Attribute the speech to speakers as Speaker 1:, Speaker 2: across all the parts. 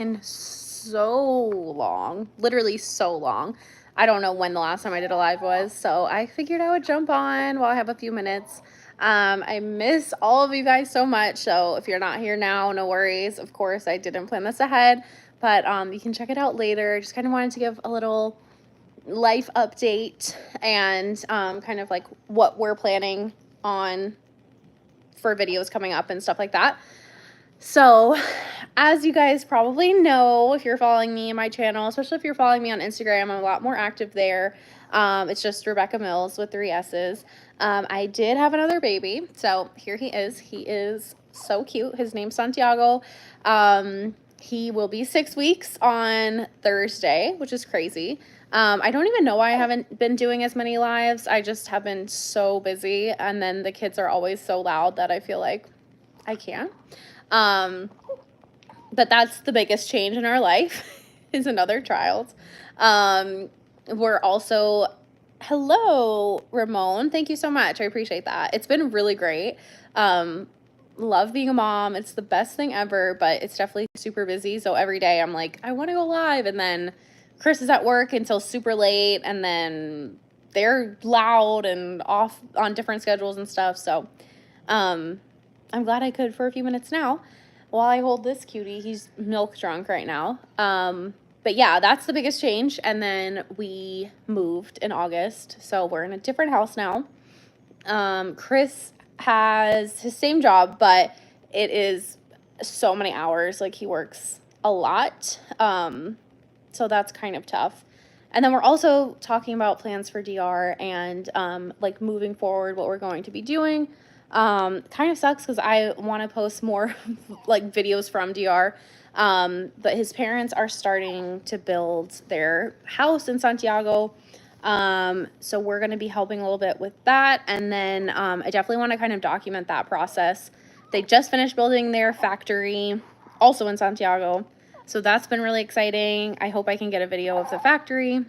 Speaker 1: in so long, literally so long. I don't know when the last time I did a live was, so I figured I would jump on while I have a few minutes. I miss all of you guys so much, so if you're not here now, no worries. Of course, I didn't plan this ahead, but you can check it out later. Just kind of wanted to give a little life update and kind of like what we're planning on for videos coming up and stuff like that. So, as you guys probably know, if you're following me in my channel, especially if you're following me on Instagram, I'm a lot more active there. It's just Rebecca Mills with 3 S's. I did have another baby, so here he is. He is so cute. His name's Santiago. He will be 6 weeks on Thursday, which is crazy. I don't even know why I haven't been doing as many lives. I just have been so busy, and then the kids are always so loud that I feel like I can't. But that's the biggest change in our life is another child. We're also, hello, Ramon. Thank you so much. I appreciate that. It's been really great. Love being a mom. It's the best thing ever, but it's definitely super busy. So every day I'm like, I want to go live. And then Chris is at work until super late. And then they're loud and off on different schedules and stuff. So, I'm glad I could for a few minutes now while I hold this cutie. He's milk drunk right now. But yeah, that's the biggest change. And then we moved in August. So we're in a different house now. Chris has his same job, but it is so many hours. Like he works a lot. So that's kind of tough. And then we're also talking about plans for DR and like moving forward, what we're going to be doing. Kind of sucks because I want to post more like videos from DR. But his parents are starting to build their house in Santiago. So we're going to be helping a little bit with that. And then, I definitely want to kind of document that process. They just finished building their factory also in Santiago. So that's been really exciting. I hope I can get a video of the factory.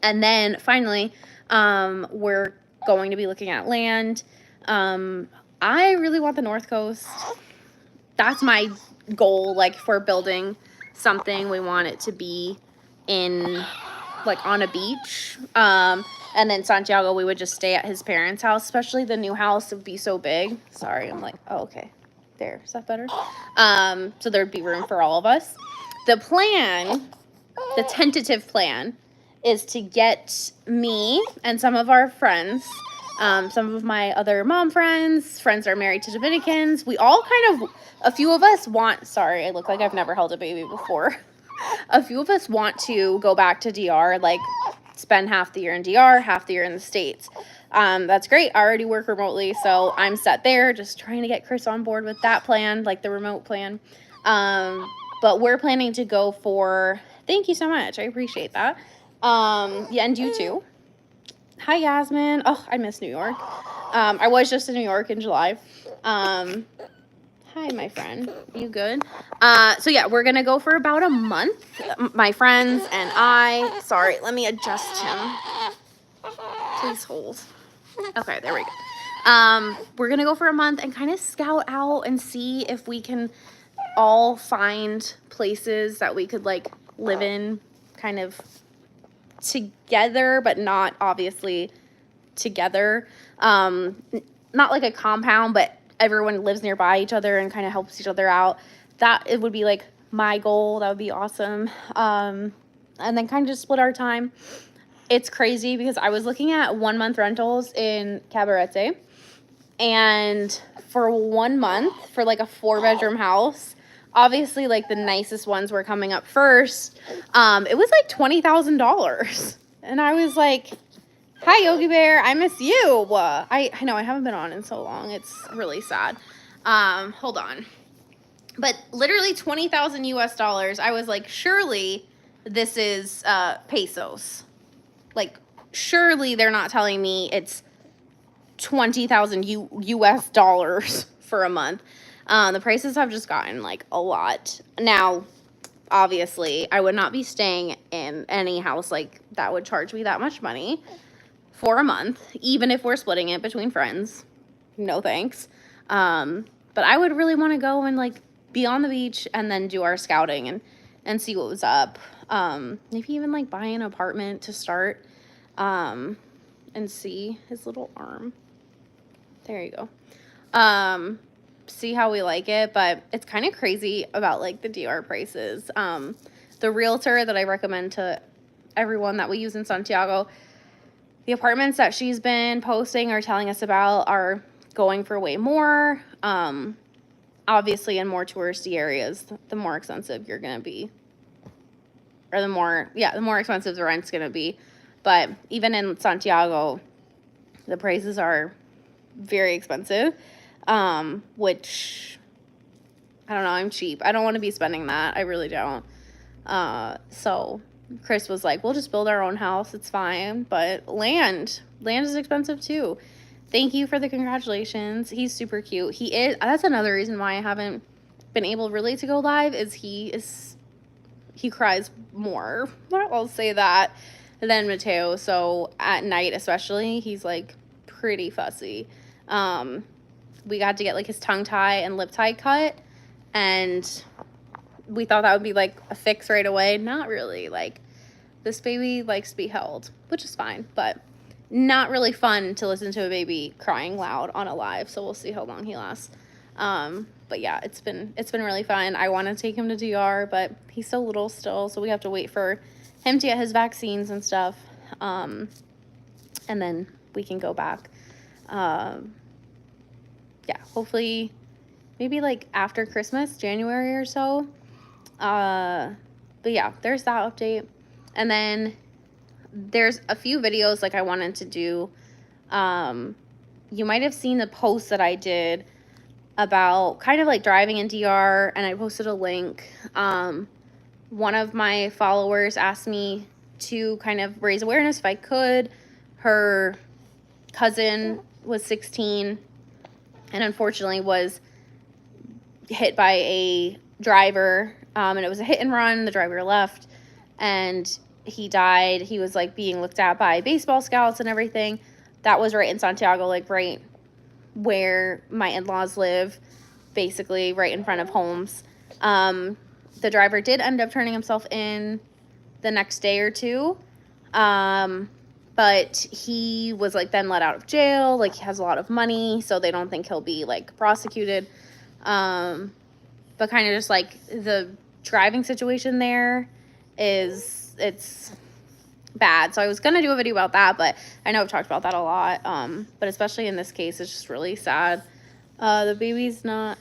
Speaker 1: And then finally, we're going to be looking at land. I really want the North Coast. That's my goal. Like for building something, we want it to be in like on a beach. And then Santiago, we would just stay at his parents' house, especially the new house would be so big. Sorry, I'm like, oh, okay. There, is that better? So there'd be room for all of us. The plan, the tentative plan is to get me and some of our friends, some of my other mom friends that are married to Dominicans. We all kind of, a few of us want, sorry, I look like I've never held a baby before. A few of us want to go back to DR, like spend half the year in DR, half the year in the States. That's great. I already work remotely, so I'm set there, just trying to get Chris on board with that plan, like the remote plan. But we're planning to go for, thank you so much. I appreciate that. Yeah, and you too. Hi, Yasmin. Oh, I miss New York. I was just in New York in July. Hi, my friend. You good? So yeah, we're gonna go for about a month. My friends and I. Sorry, let me adjust him. Please hold. Okay, there we go. We're gonna go for a month and kind of scout out and see if we can all find places that we could like live in, kind of together, but not obviously together. Not like a compound, but everyone lives nearby each other and kind of helps each other out. That it would be like my goal. That would be awesome. And then kind of just split our time. It's crazy because I was looking at 1 month rentals in Cabarete, and for 1 month for like a 4-bedroom house, obviously like the nicest ones were coming up first. It was like $20,000, and I was like, hi, Yogi Bear, I miss you. I know I haven't been on in so long. It's really sad. Hold on. But literally 20,000 US dollars. I was like, surely this is pesos. Like, surely they're not telling me it's 20,000 US dollars for a month. The prices have just gotten like a lot. Now, obviously, I would not be staying in any house like that would charge me that much money for a month, even if we're splitting it between friends. No thanks. But I would really want to go and like be on the beach and then do our scouting and see what was up. Maybe even like buy an apartment to start, and see his little arm. There you go. See how we like it, but it's kind of crazy about like the DR prices. The realtor that I recommend to everyone that we use in Santiago, the apartments that she's been posting or telling us about are going for way more. Obviously in more touristy areas, the more expensive you're going to be. Or the more expensive the rent's going to be. But even in Santiago, the prices are very expensive, which, I don't know, I'm cheap. I don't want to be spending that. I really don't. So Chris was like, we'll just build our own house. It's fine. But land is expensive too. Thank you for the congratulations. He's super cute. He is. That's another reason why I haven't been able really to go live, is he cries more, I'll say that, than Mateo. So at night especially, he's like pretty fussy. We got to get like his tongue tie and lip tie cut, and we thought that would be like a fix right away. Not really. Like, this baby likes to be held, which is fine, but not really fun to listen to a baby crying loud on a live. So we'll see how long he lasts. But yeah, it's been really fun. I want to take him to DR, but he's so little still, so we have to wait for him to get his vaccines and stuff. And then we can go back. Yeah, hopefully maybe like after Christmas, January or so. But yeah, there's that update. And then there's a few videos like I wanted to do. You might have seen the post that I did about kind of like driving in DR, and I posted a link. One of my followers asked me to kind of raise awareness if I could. Her cousin was 16 and unfortunately was hit by a driver, and it was a hit and run. The driver left and he died. He was like being looked at by baseball scouts and everything. That was right in Santiago, like right where my in-laws live, basically right in front of homes. The driver did end up turning himself in the next day or two, but he was like then let out of jail. Like, he has a lot of money, so they don't think he'll be like prosecuted. But kind of just like the driving situation there it's bad. So I was gonna do a video about that, but I know I've talked about that a lot. But especially in this case, it's just really sad. The baby's not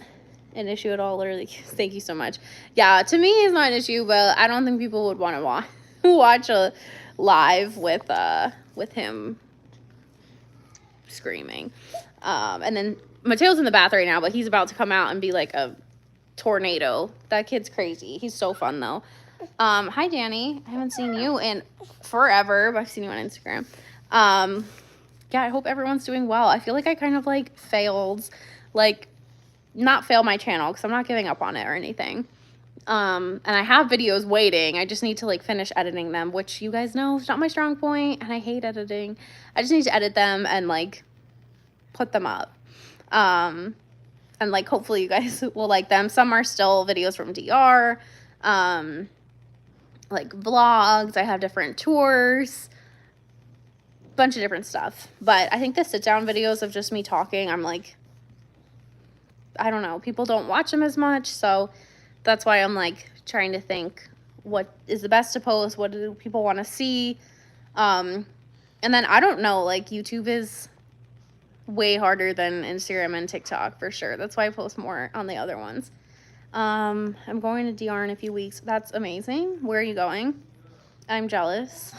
Speaker 1: an issue at all, literally. Thank you so much. Yeah, to me it's not an issue, but I don't think people would want to watch a live with him screaming. And then Mateo's in the bath right now, but he's about to come out and be like a tornado. That kid's crazy. He's so fun though. Hi Danny, I haven't seen you in forever, but I've seen you on Instagram. Yeah, I hope everyone's doing well. I feel like I kind of like failed, like not fail my channel, because I'm not giving up on it or anything. And I have videos waiting. I just need to like finish editing them, which you guys know is not my strong point, and I hate editing. I just need to edit them and like put them up. And like hopefully you guys will like them. Some are still videos from DR, like vlogs. I have different tours, bunch of different stuff. But I think the sit down videos of just me talking, I'm like, I don't know, people don't watch them as much, so that's why I'm like trying to think what is the best to post, what do people want to see. And then I don't know, like YouTube is way harder than Instagram and TikTok for sure. That's why I post more on the other ones. I'm going to DR in a few weeks. That's amazing. Where are you going? I'm jealous.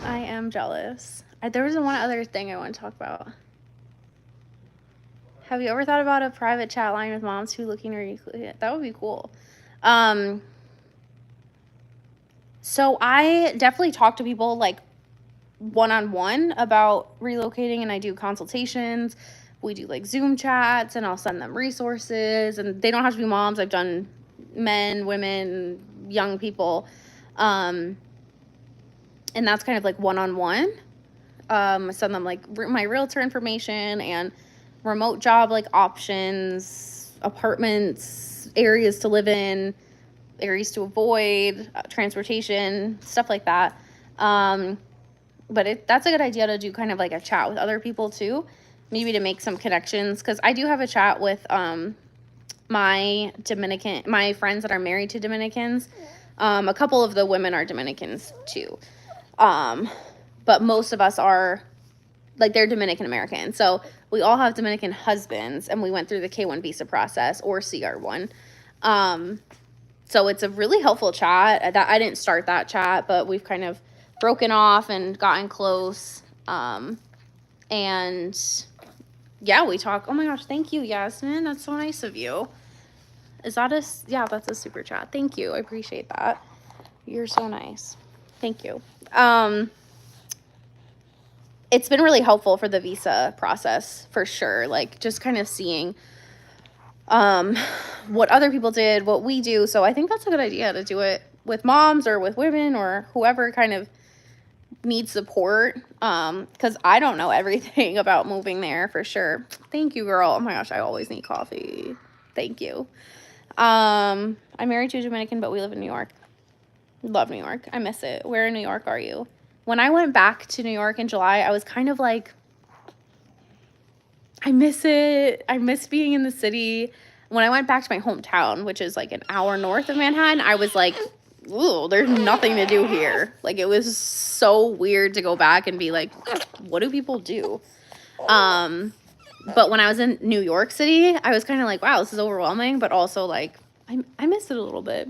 Speaker 1: I am jealous. There was one other thing I want to talk about. Have you ever thought about a private chat line with moms who looking to relocate? That would be cool. So I definitely talk to people like one-on-one about relocating, and I do consultations. We do like Zoom chats, and I'll send them resources, and they don't have to be moms. I've done men, women, young people. And that's kind of like one-on-one. I send them like my realtor information and remote job like options, apartments, areas to live in, areas to avoid, transportation, stuff like that. But that's a good idea to do kind of like a chat with other people too, maybe to make some connections, because I do have a chat with my friends that are married to Dominicans. A couple of the women are Dominicans too, but most of us are, like, they're Dominican American, so we all have Dominican husbands, and we went through the K-1 visa process or CR1. So it's a really helpful chat. That I didn't start that chat, but we've kind of broken off and gotten close. And yeah, we talk. Oh my gosh, thank you, Yasmin. That's so nice of you. Yeah, that's a super chat. Thank you. I appreciate that. You're so nice. Thank you. It's been really helpful for the visa process for sure. Like, just kind of seeing what other people did, what we do. So I think that's a good idea to do it with moms or with women or whoever kind of needs support. Because I don't know everything about moving there for sure. Thank you, girl. Oh my gosh, I always need coffee. Thank you. I'm married to a Dominican, but we live in New York. Love New York. I miss it. Where in New York are you? When I went back to New York in July, I was kind of like, I miss it. I miss being in the city. When I went back to my hometown, which is like an hour north of Manhattan, I was like, ooh, there's nothing to do here. Like, it was so weird to go back and be like, what do people do? But when I was in New York City, I was kind of like, wow, this is overwhelming, but also like, I miss it a little bit.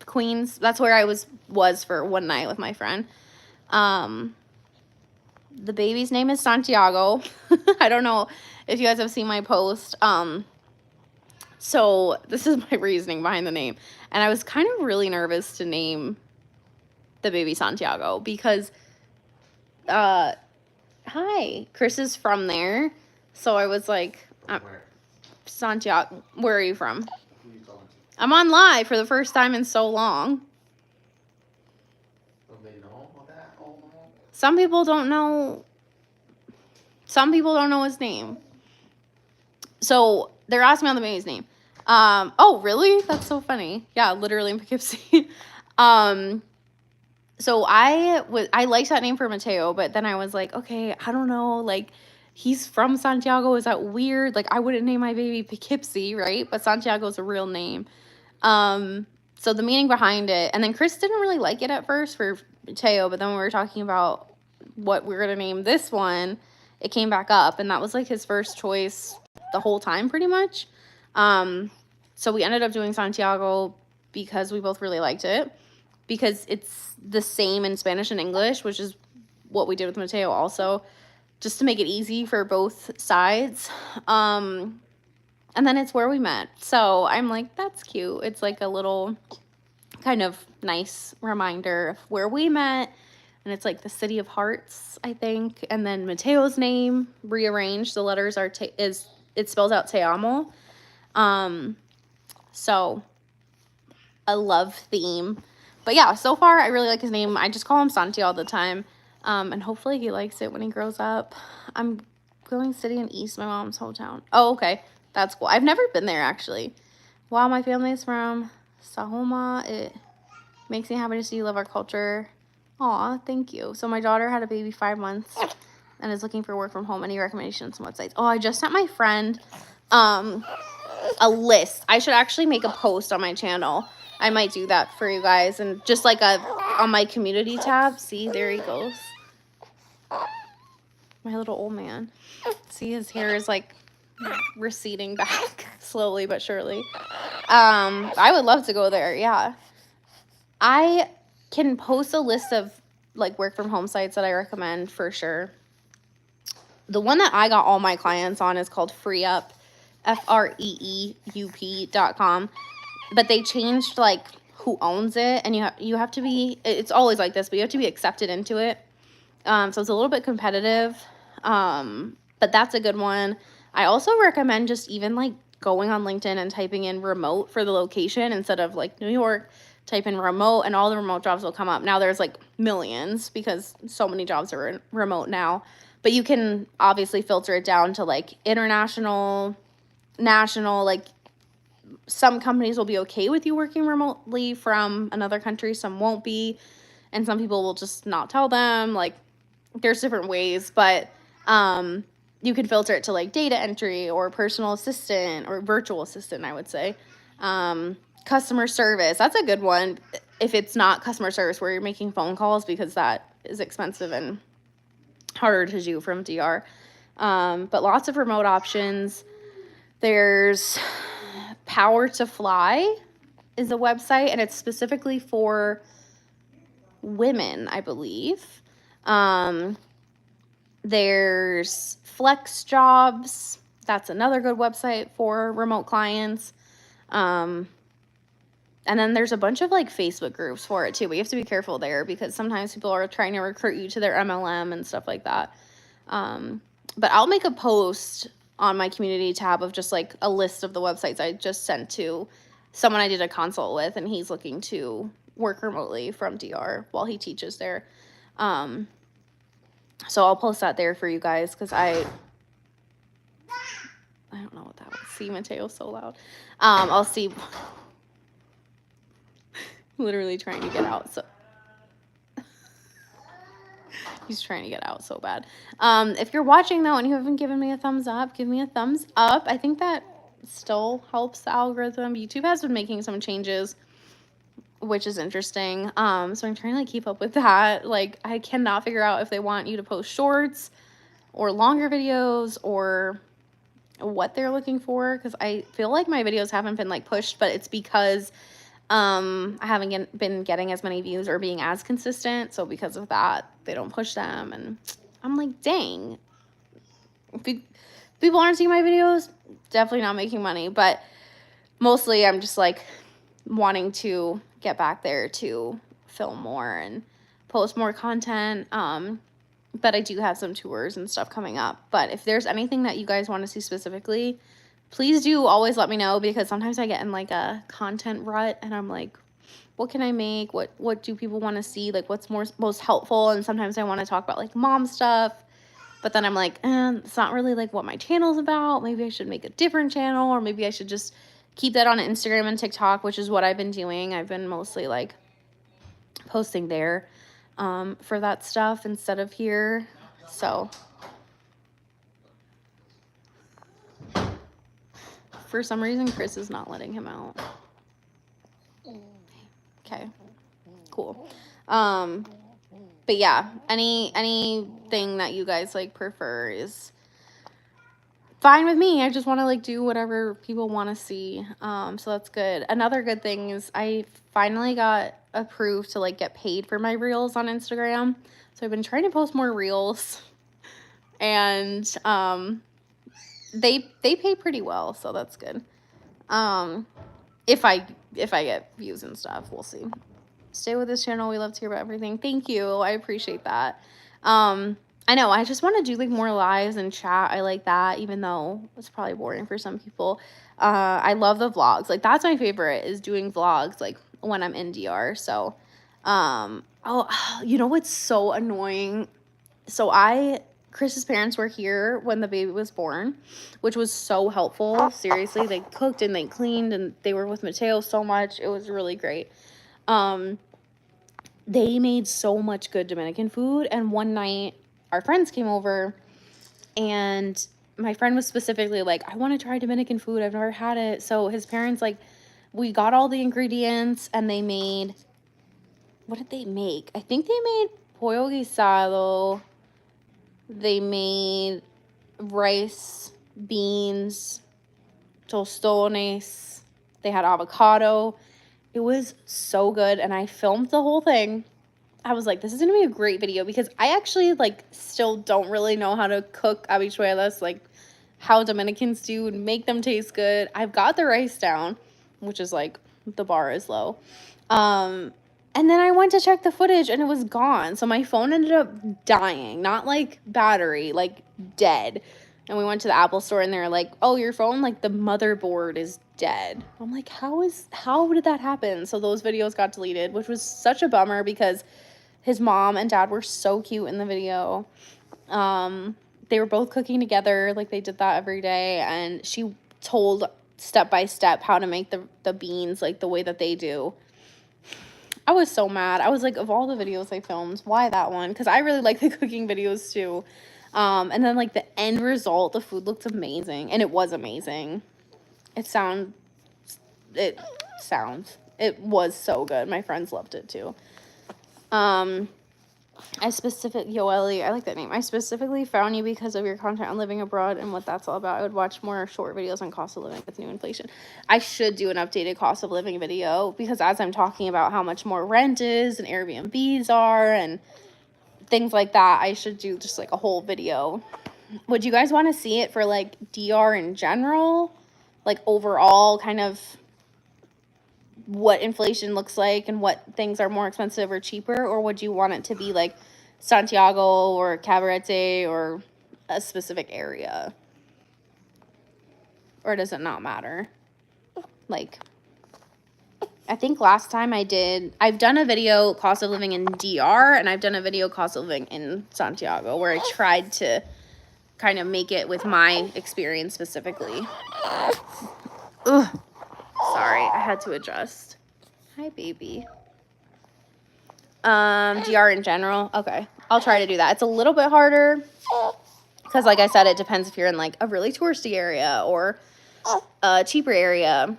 Speaker 1: Queens, that's where I was for one night with my friend. The baby's name is Santiago. I don't know if you guys have seen my post. So this is my reasoning behind the name. And I was kind of really nervous to name the baby Santiago because, hi, Chris is from there. So I was like,
Speaker 2: Where?
Speaker 1: Santiago, where are you from? I'm on live for the first time in so long.
Speaker 2: Don't they know about that? Oh, no.
Speaker 1: Some people don't know. Some people don't know his name. So they're asking me on the baby's name. Oh, really? That's so funny. Yeah, literally in Poughkeepsie. So I liked that name for Mateo, but then I was like, okay, I don't know, like, he's from Santiago. Is that weird? Like, I wouldn't name my baby Poughkeepsie, right? But Santiago is a real name. So the meaning behind it, and then Chris didn't really like it at first for Mateo, but then when we were talking about what we're gonna name this one, it came back up, and that was like his first choice the whole time, pretty much. So we ended up doing Santiago because we both really liked it, because it's the same in Spanish and English, which is what we did with Mateo also, just to make it easy for both sides. And then it's where we met. So I'm like, that's cute. It's like a little kind of nice reminder of where we met. And it's like the City of Hearts, I think. And then Mateo's name rearranged. The letters are it spells out Te Amo. So a love theme. But yeah, so far I really like his name. I just call him Santi all the time. And hopefully he likes it when he grows up. I'm going city and east, my mom's hometown. Oh, okay. That's cool. I've never been there, actually. Wow, my family's from Sahoma. It makes me happy to see you love our culture. Aw, thank you. So my daughter had a baby 5 months and is looking for work from home. Any recommendations on websites? Oh, I just sent my friend a list. I should actually make a post on my channel. I might do that for you guys. And just like on my community tab. See, there he goes. My little old man. See, his hair is like receding back slowly but surely. I would love to go there. Yeah, I can post a list of like work from home sites that I recommend for sure. The one that I got all my clients on is called FreeUp, FREEUP.com, but they changed like who owns it, and you have to be, it's always like this, but you have to be accepted into it. So it's a little bit competitive, but that's a good one. I also recommend just even like going on LinkedIn and typing in remote for the location instead of like New York. Type in remote and all the remote jobs will come up. Now there's like millions because so many jobs are remote now. But you can obviously filter it down to like international, national, like, some companies will be okay with you working remotely from another country, some won't be, and some people will just not tell them. Like, there's different ways, but you can filter it to like data entry or personal assistant or virtual assistant, I would say. Customer service, that's a good one if it's not customer service where you're making phone calls, because that is expensive and harder to do from DR. But lots of remote options. There's Power to Fly is a website, and it's specifically for women, I believe. There's Flex Jobs. That's another good website for remote clients. And then there's a bunch of like Facebook groups for it too, but you have to be careful there because sometimes people are trying to recruit you to their MLM and stuff like that. But I'll make a post on my community tab of just like a list of the websites I just sent to someone I did a consult with, and he's looking to work remotely from DR while he teaches there. So I'll post that there for you guys because I don't know what that was. See, Mateo's so loud. I'll see. Literally trying to get out. So he's trying to get out so bad. If you're watching though and you haven't given me a thumbs up, give me a thumbs up. I think that still helps the algorithm. YouTube has been making some changes, which is interesting. So I'm trying to like keep up with that. Like, I cannot figure out if they want you to post shorts or longer videos or what they're looking for, because I feel like my videos haven't been like pushed, but it's because I haven't been getting as many views or being as consistent. So because of that, they don't push them, and I'm like, dang, if people aren't seeing my videos, definitely not making money. But mostly I'm just like wanting to get back there to film more and post more content. But I do have some tours and stuff coming up. But if there's anything that you guys want to see specifically, please do always let me know, because sometimes I get in like a content rut and I'm like, what can I make? What do people want to see? Like, what's most helpful? And sometimes I want to talk about like mom stuff, but then I'm like, it's not really like what my channel's about. Maybe I should make a different channel, or maybe I should just keep that on Instagram and TikTok, which is what I've been doing. I've been mostly like posting there for that stuff instead of here. So for some reason, Chris is not letting him out. Okay, cool. But yeah, anything that you guys like prefer is fine with me. I just want to like do whatever people want to see. So that's good. Another good thing is I finally got approved to like get paid for my reels on Instagram. So I've been trying to post more reels, and they pay pretty well, so that's good. If I get views and stuff, we'll see. Stay with this channel. We love to hear about everything. Thank you. I appreciate that. I know, I just want to do like more lives and chat. I like that, even though it's probably boring for some people. I love the vlogs. Like, that's my favorite, is doing vlogs like when I'm in DR. So, you know what's so annoying? So Chris's parents were here when the baby was born, which was so helpful. Seriously, they cooked and they cleaned and they were with Mateo so much. It was really great. They made so much good Dominican food, and one night our friends came over, and my friend was specifically like, I want to try Dominican food. I've never had it. So his parents, like, we got all the ingredients, and they made, what did they make? I think they made pollo guisado. They made rice, beans, tostones. They had avocado. It was so good, and I filmed the whole thing. I was like, this is going to be a great video, because I actually, like, still don't really know how to cook habichuelas, like, how Dominicans do and make them taste good. I've got the rice down, which is, like, the bar is low. And then I went to check the footage, and it was gone. So my phone ended up dying. Not, like, battery, like, dead. And we went to the Apple store, and they were like, oh, your phone, like, the motherboard is dead. I'm like, how did that happen? So those videos got deleted, which was such a bummer, because his mom and dad were so cute in the video. They were both cooking together. Like, they did that every day. And told step by step how to make the beans like the way that they do. I was so mad. I was like, of all the videos I filmed, why that one? Because I really like the cooking videos too. And then like the end result, the food looked amazing, and it was amazing. It was so good. My friends loved it too. Yoeli, I like that name. I specifically found you because of your content on living abroad and what that's all about. I would watch more short videos on cost of living with new inflation. I should do an updated cost of living video because as I'm talking about how much more rent is and Airbnbs are and things like that, I should do just like a whole video. Would you guys want to see it for like DR in general? Like overall kind of what inflation looks like and what things are more expensive or cheaper, or would you want it to be like Santiago or Cabarete or a specific area? Or does it not matter? Like, I think last time I've done a video cost of living in DR and I've done a video cost of living in Santiago where I tried to kind of make it with my experience specifically. Ugh. Sorry, I had to adjust. Hi, baby. DR in general. Okay, I'll try to do that. It's a little bit harder because, like I said, it depends if you're in like a really touristy area or a cheaper area.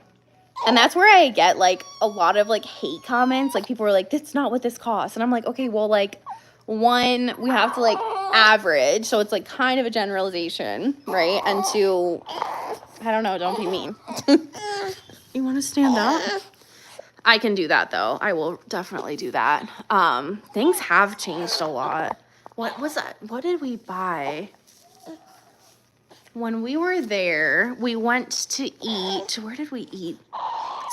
Speaker 1: And that's where I get like a lot of like hate comments. Like people are like, "That's not what this costs," and I'm like, okay, well, like one, we have to like average, so it's like kind of a generalization, right? And two, I don't know, don't be mean. You want to stand up? I can do that, though. I will definitely do that. Things have changed a lot. What was that? What did we buy? When we were there, we went to eat. Where did we eat?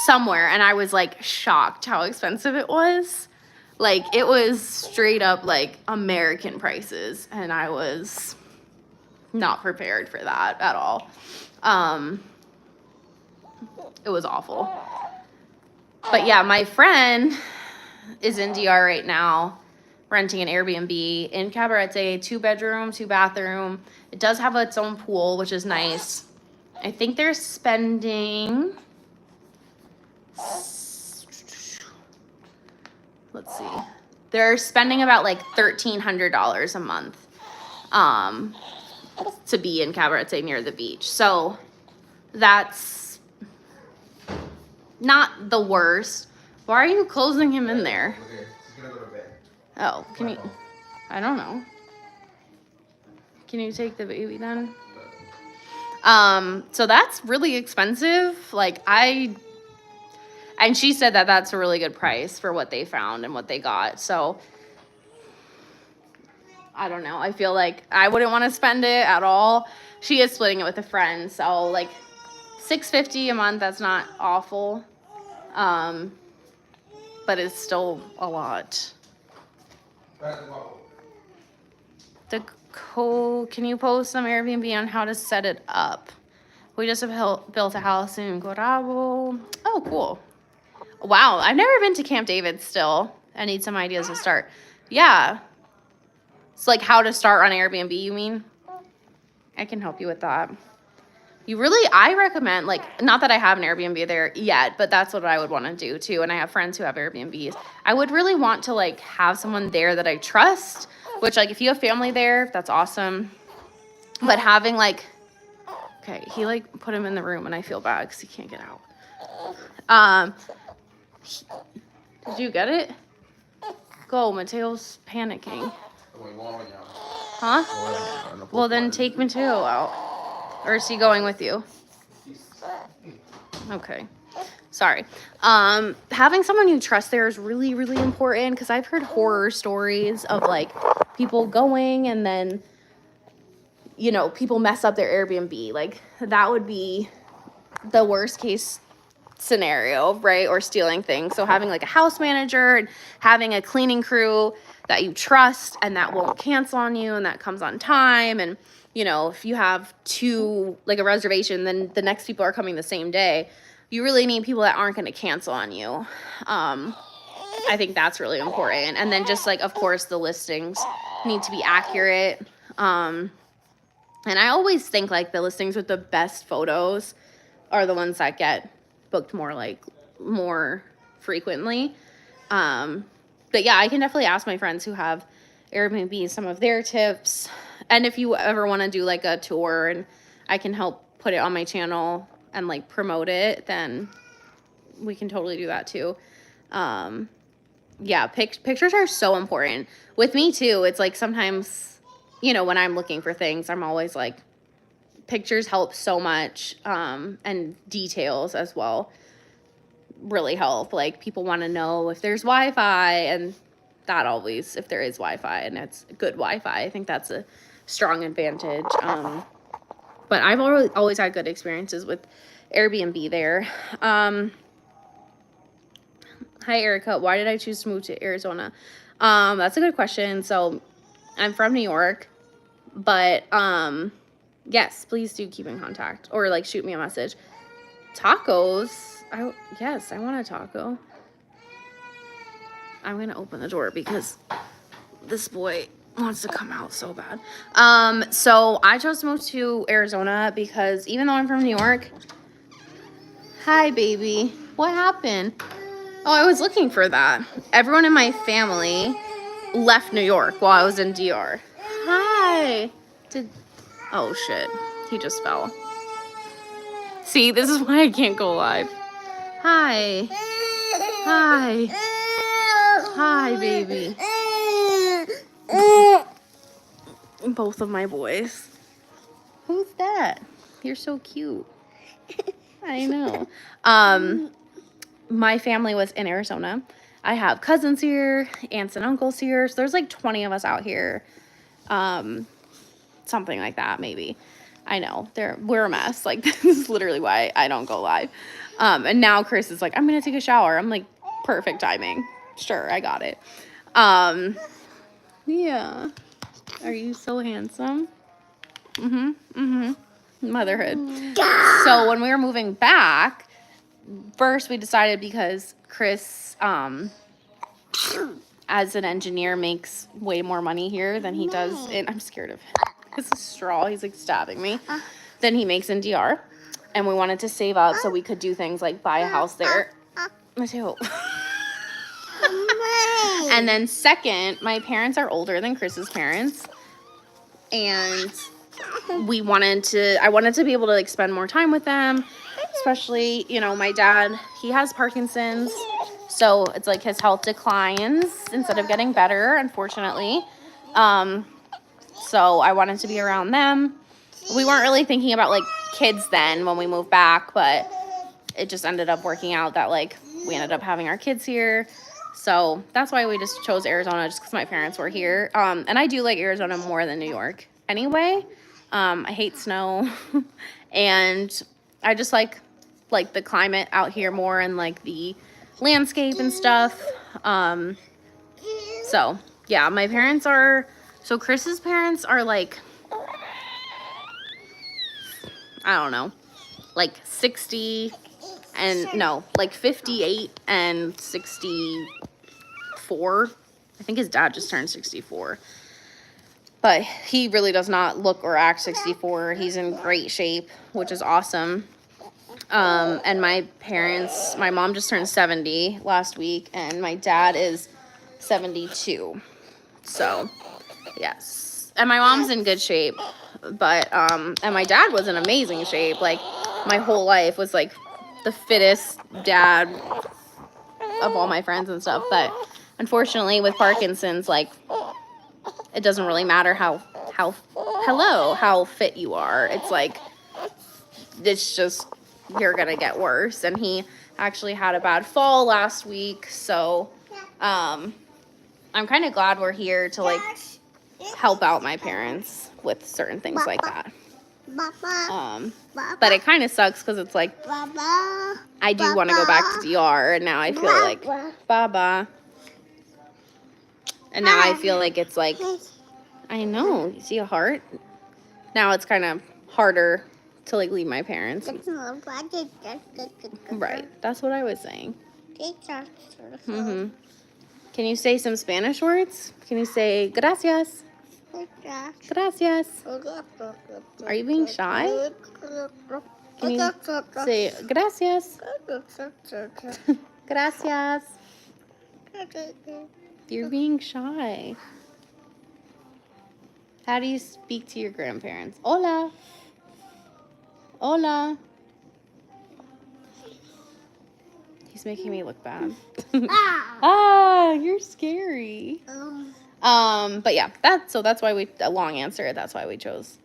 Speaker 1: Somewhere. And I was, like, shocked how expensive it was. Like, it was straight up, like, American prices. And I was not prepared for that at all. It was awful. But yeah, my friend is in DR right now, renting an Airbnb in Cabarete, 2-bedroom, 2-bathroom. It does have its own pool, which is nice. I think they're spending, let's see. They're spending about like $1,300 a month to be in Cabarete near the beach. So that's not the worst. Why are you closing him in there?
Speaker 2: Okay, he's gonna go to bed.
Speaker 1: Oh, can you? I don't know. Can you take the baby then? So that's really expensive. Like and she said that that's a really good price for what they found and what they got. So I don't know. I feel like I wouldn't want to spend it at all. She is splitting it with a friend, so like $650 a month. That's not awful. But it's still a lot. Can you post some Airbnb on how to set it up? We just have built a house in Gorabo. Oh, cool. Wow, I've never been to Camp David still. I need some ideas to start. Yeah. It's like how to start on Airbnb, you mean? I can help you with that. I recommend, like, not that I have an Airbnb there yet, but that's what I would want to do too. And I have friends who have Airbnbs. I would really want to like have someone there that I trust, which like if you have family there, that's awesome. But having like, okay, he like put him in the room and I feel bad because he can't get out. Did you get it? Go, Mateo's panicking. Huh? Well, then take Mateo out. Or is he going with you? Okay. Sorry. Having someone you trust there is really, really important because I've heard horror stories of like people going and then, you know, people mess up their Airbnb. Like that would be the worst case scenario, right? Or stealing things. So having like a house manager and having a cleaning crew that you trust and that won't cancel on you and that comes on time. And you know, if you have like a reservation, then the next people are coming the same day. You really need people that aren't going to cancel on you. I think that's really important. And then just like, of course, the listings need to be accurate. And I always think like the listings with the best photos are the ones that get booked more frequently. But yeah, I can definitely ask my friends who have Airbnb some of their tips. And if you ever want to do like a tour and I can help put it on my channel and like promote it, then we can totally do that too. Yeah, pictures are so important. With me too, it's like sometimes, you know, when I'm looking for things, I'm always like, pictures help so much, and details as well really help. Like, people want to know if there's Wi-Fi, and that always, if there is Wi-Fi and it's good Wi-Fi, I think that's a strong advantage. But I've always had good experiences with Airbnb there. Hi, Erica. Why did I choose to move to Arizona? That's a good question. So I'm from New York, but yes, please do keep in contact or like shoot me a message. Tacos. Yes, I want a taco. I'm going to open the door because this boy wants to come out so bad. So I chose to move to Arizona because even though I'm from New York. Hi, baby. What happened? Oh, I was looking for that. Everyone in my family left New York while I was in DR. Hi. Oh, shit. He just fell. See, this is why I can't go live. Hi. Hi. Hi, baby. Both of my boys. Who's that? You're so cute. I know. My family was in Arizona. I have cousins here, aunts and uncles here. So there's like 20 of us out here. Something like that, maybe. I know. We're a mess. Like, this is literally why I don't go live. And now Chris is like, I'm going to take a shower. I'm like, perfect timing. Sure, I got it. Yeah. Are you so handsome? Motherhood. So when we were moving back, first we decided because Chris, as an engineer, makes way more money here than he does in, I'm scared of him. It's a straw. He's like stabbing me. Than he makes in DR. And we wanted to save up so we could do things like buy a house there. Me too. And then second, my parents are older than Chris's parents. And I wanted to be able to like spend more time with them. Especially, you know, my dad, he has Parkinson's. So it's like his health declines instead of getting better, unfortunately. So I wanted to be around them. We weren't really thinking about like kids then when we moved back, but it just ended up working out that like we ended up having our kids here. So that's why we just chose Arizona, just because my parents were here. And I do like Arizona more than New York anyway. I hate snow and I just like the climate out here more and like the landscape and stuff. So yeah, so Chris's parents are like, I don't know, like 60 and no, like 58 and 64. I think his dad just turned 64. But he really does not look or act 64. He's in great shape, which is awesome. And my mom just turned 70 last week, and my dad is 72. So, yes. And my mom's in good shape. But, and my dad was in amazing shape. Like, my whole life was, like, the fittest dad of all my friends and stuff. But, unfortunately, with Parkinson's, like, it doesn't really matter how fit you are. It's like, it's just, you're gonna get worse. And he actually had a bad fall last week. So, I'm kind of glad we're here to, like, help out my parents with certain things like that. But it kind of sucks because it's like, I do want to go back to DR, and now I feel like, Baba. And now I feel like it's like, I know, you see a heart? Now it's kind of harder to like leave my parents. Right, that's what I was saying. Can you say some Spanish words? Can you say gracias? Gracias. Are you being shy? Can you say gracias? Gracias. You're being shy. How do you speak to your grandparents? Hola. Hola. He's making me look bad. You're scary. But yeah, that's why a long answer. That's why we chose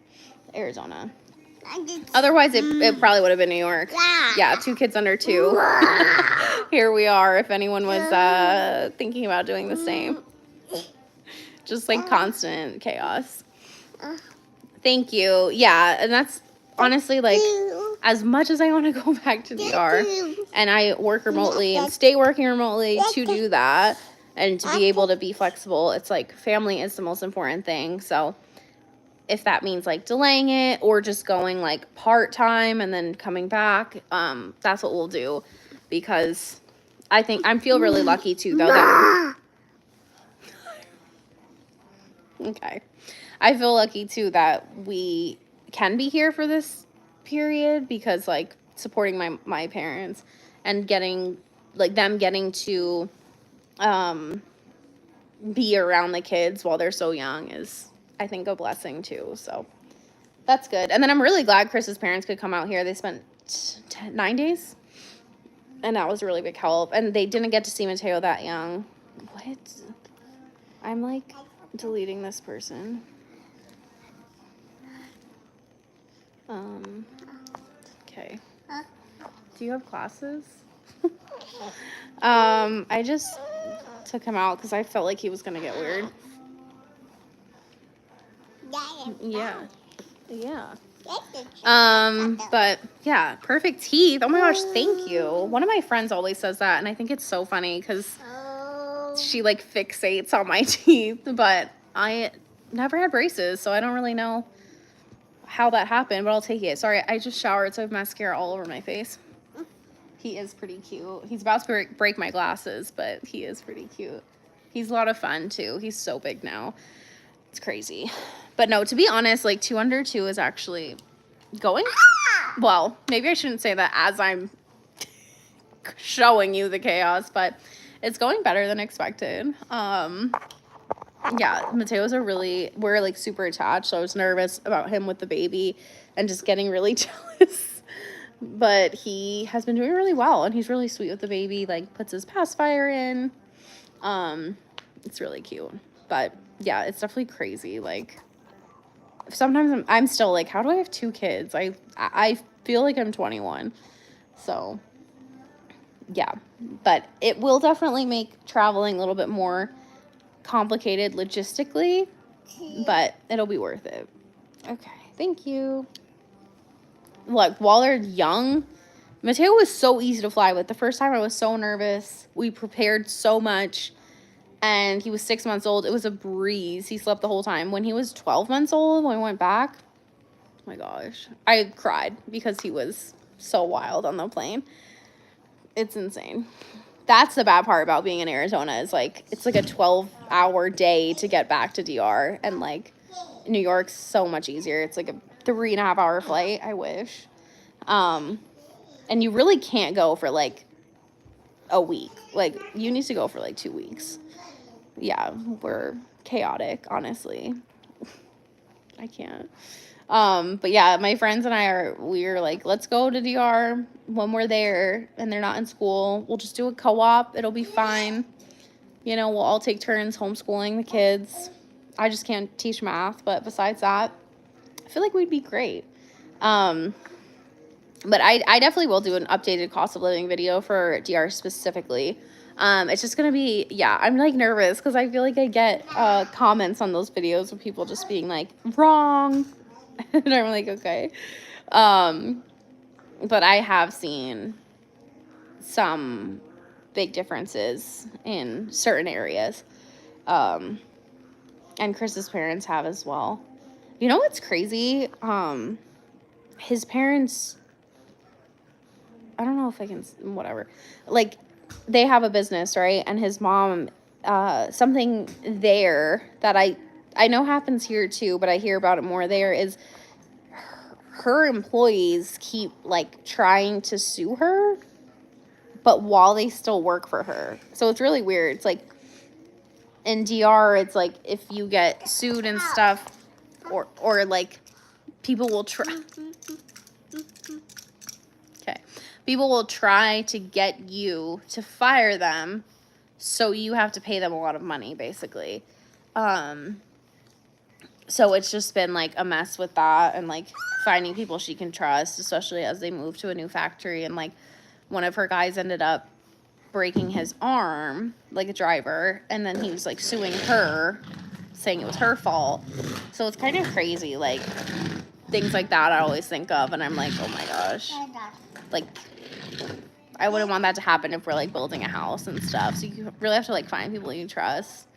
Speaker 1: Arizona. Otherwise, it probably would have been New York. Yeah, 2 kids under 2. Here we are. If anyone was thinking about doing the same, just like constant chaos. Thank you. Yeah, and that's honestly like as much as I want to go back to DR, and I work remotely and stay working remotely to do that and to be able to be flexible. It's like family is the most important thing. So if that means like delaying it or just going like part-time and then coming back, that's what we'll do, because I feel really lucky too though that okay. I feel lucky too that we can be here for this period, because like supporting my parents and getting like them getting to be around the kids while they're so young is, I think, a blessing too. So that's good. And then I'm really glad Chris's parents could come out here. They spent 9 days, and that was a really big help. And they didn't get to see Mateo that young. What? I'm like deleting this person. Okay. Do you have classes? I just took him out because I felt like he was gonna get weird. Yeah. But yeah, perfect teeth. Oh my gosh, thank you. One of my friends always says that, and I think it's so funny because she like fixates on my teeth, but I never had braces, so I don't really know how that happened, but I'll take it. Sorry, I just showered, so I have mascara all over my face. He is pretty cute. He's about to break my glasses, but he is pretty cute. He's a lot of fun too. He's so big now. It's crazy. But no, to be honest, like 2 under 2 is actually going well. Maybe I shouldn't say that as I'm showing you the chaos, but it's going better than expected. Yeah, Mateo's we're like super attached, so I was nervous about him with the baby and just getting really jealous. But he has been doing really well, and he's really sweet with the baby, like puts his pacifier in. It's really cute. But yeah, it's definitely crazy. Like sometimes I'm still like, how do I have 2 kids? I feel like I'm 21. So yeah, but it will definitely make traveling a little bit more complicated logistically, but it'll be worth it. Okay, thank you. Look, while they're young, Mateo was so easy to fly with. The first time I was so nervous. We prepared so much, and he was 6 months old. It was a breeze. He slept the whole time. When he was 12 months old, when we went back, oh my gosh, I cried because he was so wild on the plane. It's insane. That's the bad part about being in Arizona is like, it's like a 12-hour day to get back to DR, and like New York's so much easier. It's like a 3.5-hour flight. I wish. And you really can't go for like a week. Like you need to go for like 2 weeks. Yeah, we're chaotic, honestly. I can't. But yeah, my friends and we're like, let's go to DR when we're there and they're not in school. We'll just do a co-op. It'll be fine. You know, we'll all take turns homeschooling the kids. I just can't teach math, but besides that, I feel like we'd be great. But I definitely will do an updated cost of living video for DR specifically. It's just going to be, yeah, I'm like nervous because I feel like I get comments on those videos of people just being like, wrong. And I'm like, okay. But I have seen some big differences in certain areas. And Chris's parents have as well. You know what's crazy? His parents, I don't know if I can, whatever. Like, they have a business, right? And his mom, something there that I know happens here too, but I hear about it more there, is her employees keep like trying to sue her, but while they still work for her. So it's really weird. It's like in DR, it's like if you get sued and stuff, or like people will try. Okay, people will try to get you to fire them, so you have to pay them a lot of money, basically. So it's just been like a mess with that, and like finding people she can trust, especially as they move to a new factory. And like one of her guys ended up breaking his arm, like a driver, and then he was like suing her, saying it was her fault. So it's kind of crazy, like things like that I always think of, and I'm like, oh my gosh, like I wouldn't want that to happen if we're like building a house and stuff. So you really have to like find people you trust.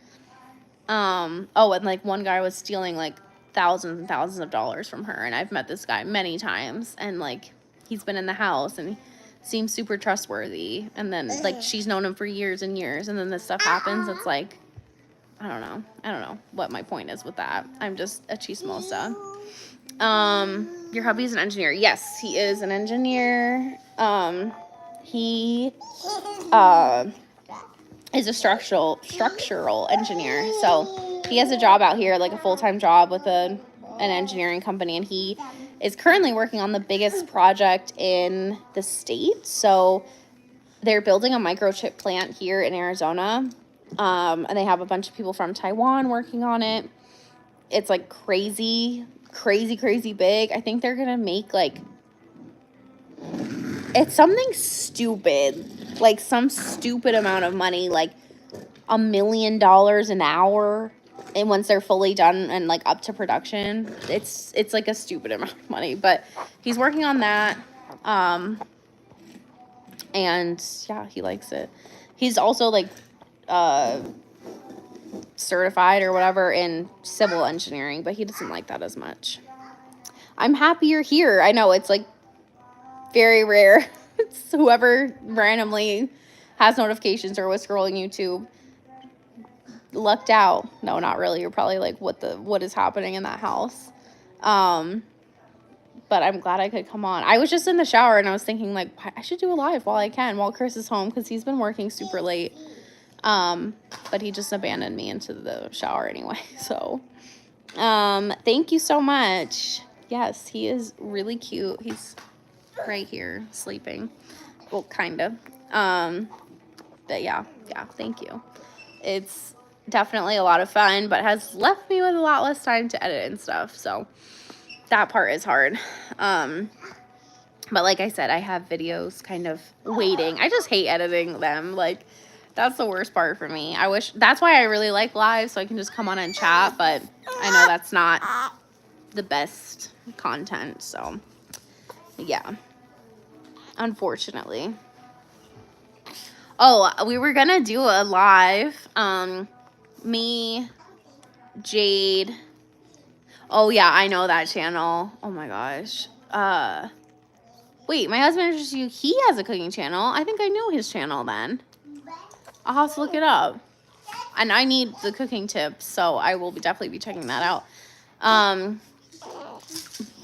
Speaker 1: Oh, and like one guy was stealing like thousands and thousands of dollars from her, and I've met this guy many times, and like he's been in the house and he seems super trustworthy, and then like she's known him for years and years, and then this stuff happens. It's like I don't know what my point is with that. I'm just a chismosa. Your hubby is an engineer. Yes, he is an engineer. He is a structural engineer. So he has a job out here, like a full-time job with an engineering company, and he is currently working on the biggest project in the state. So they're building a microchip plant here in Arizona, and they have a bunch of people from Taiwan working on it. It's like crazy big. I think they're gonna make like, it's something stupid, like some stupid amount of money, like $1 million an hour. And once they're fully done and like up to production, it's like a stupid amount of money, but he's working on that. And yeah, he likes it. He's also like certified or whatever in civil engineering, but he doesn't like that as much. I'm happy you're here. I know it's like very rare. It's whoever randomly has notifications or was scrolling YouTube lucked out. No, not really. You're probably like, what is happening in that house? But I'm glad I could come on. I was just in the shower and I was thinking like I should do a live while I can, while Chris is home, because he's been working super late. But he just abandoned me into the shower anyway. So thank you so much. Yes, he is really cute. He's right here sleeping. Well, kind of. But yeah, thank you. It's definitely a lot of fun, but has left me with a lot less time to edit and stuff. So that part is hard. But like I said, I have videos kind of waiting. I just hate editing them. Like, that's the worst part for me. That's why I really like live, so I can just come on and chat, but I know that's not the best content, so yeah, unfortunately. Oh, we were gonna do a live, me, Jade. Oh yeah, I know that channel. Oh my gosh. Wait, my husband introduced you. He has a cooking channel. I think I know his channel then. I'll have to look it up. And I need the cooking tips, so I will definitely be checking that out.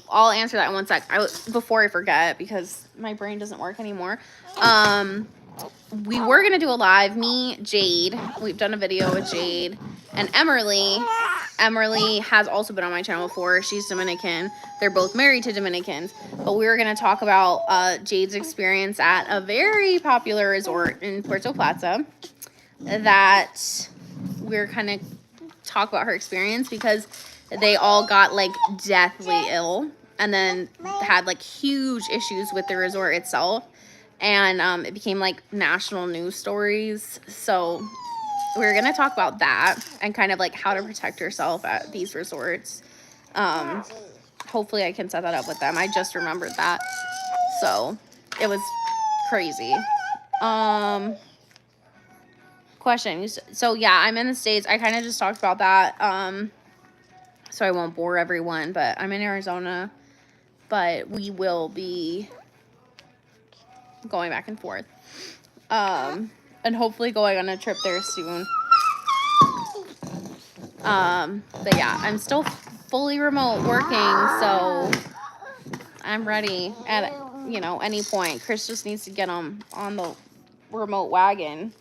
Speaker 1: I'll answer that in one sec. Before I forget, because my brain doesn't work anymore. We were going to do a live. Me, Jade. We've done a video with Jade. And Emerly. Emerly has also been on my channel before. She's Dominican. They're both married to Dominicans. But we were going to talk about Jade's experience at a very popular resort in Puerto Plata. That we're kind of talk about her experience, because they all got like deathly ill and then had like huge issues with the resort itself. And it became like national news stories. So we're going to talk about that and kind of like how to protect yourself at these resorts. Hopefully I can set that up with them. I just remembered that. So it was crazy. Question. So yeah, I'm in the States. I kind of just talked about that. So I won't bore everyone, but I'm in Arizona, but we will be going back and forth. And hopefully going on a trip there soon. But yeah, I'm still fully remote working, so I'm ready at, you know, any point. Chris just needs to get him on the remote wagon.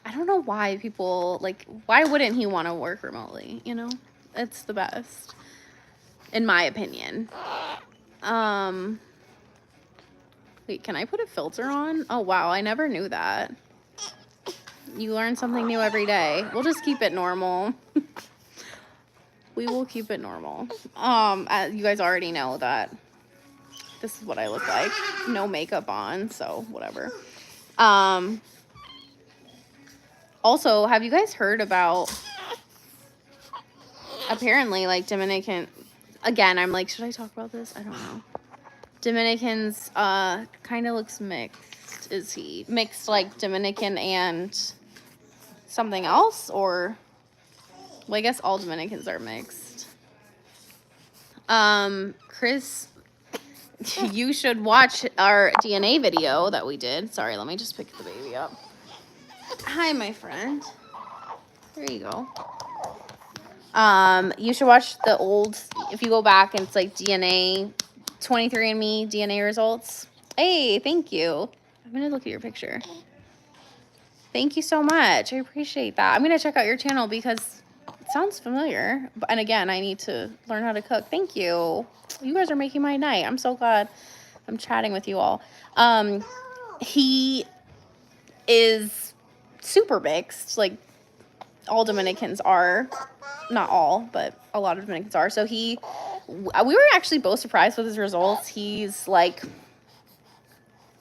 Speaker 1: I don't know why people, like, why wouldn't he want to work remotely, you know? It's the best, in my opinion. Wait, can I put a filter on? Oh, wow, I never knew that. You learn something new every day. We'll just keep it normal. We will keep it normal. You guys already know that this is what I look like. No makeup on, so whatever. Also, have you guys heard about, apparently, like, Dominican, again, I'm like, should I talk about this? I don't know. Dominicans, kind of looks mixed. Is he mixed, like, Dominican and something else? Or, well, I guess all Dominicans are mixed. Chris, you should watch our DNA video that we did. Sorry, let me just pick the baby up. Hi, my friend. There you go. You should watch the old, if you go back and it's like DNA, 23andMe DNA results. Hey, thank you. I'm going to look at your picture. Thank you so much. I appreciate that. I'm going to check out your channel because it sounds familiar. And again, I need to learn how to cook. Thank you. You guys are making my night. I'm so glad I'm chatting with you all. He is super mixed. Like, all Dominicans are. Not all, but a lot of Dominicans are. So we were actually both surprised with his results. He's like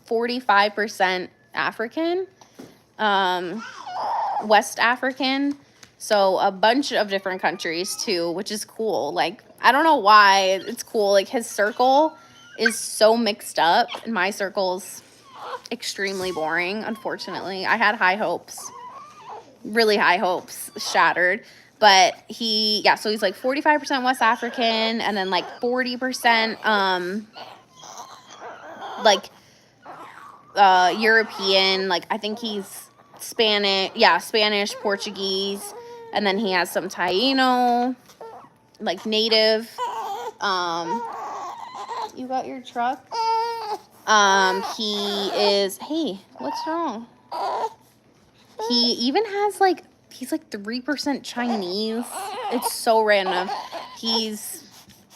Speaker 1: 45% African, West African. So a bunch of different countries too, which is cool. Like, I don't know why it's cool. Like, his circle is so mixed up and my circle's extremely boring, unfortunately. I had high hopes, really high hopes, shattered. But so he's like 45% West African and then like 40% European. Like, I think he's Spanish, Portuguese, and then he has some Taino, like native. You got your truck? Hey, what's wrong? He even has like, he's like 3% Chinese. It's so random. He's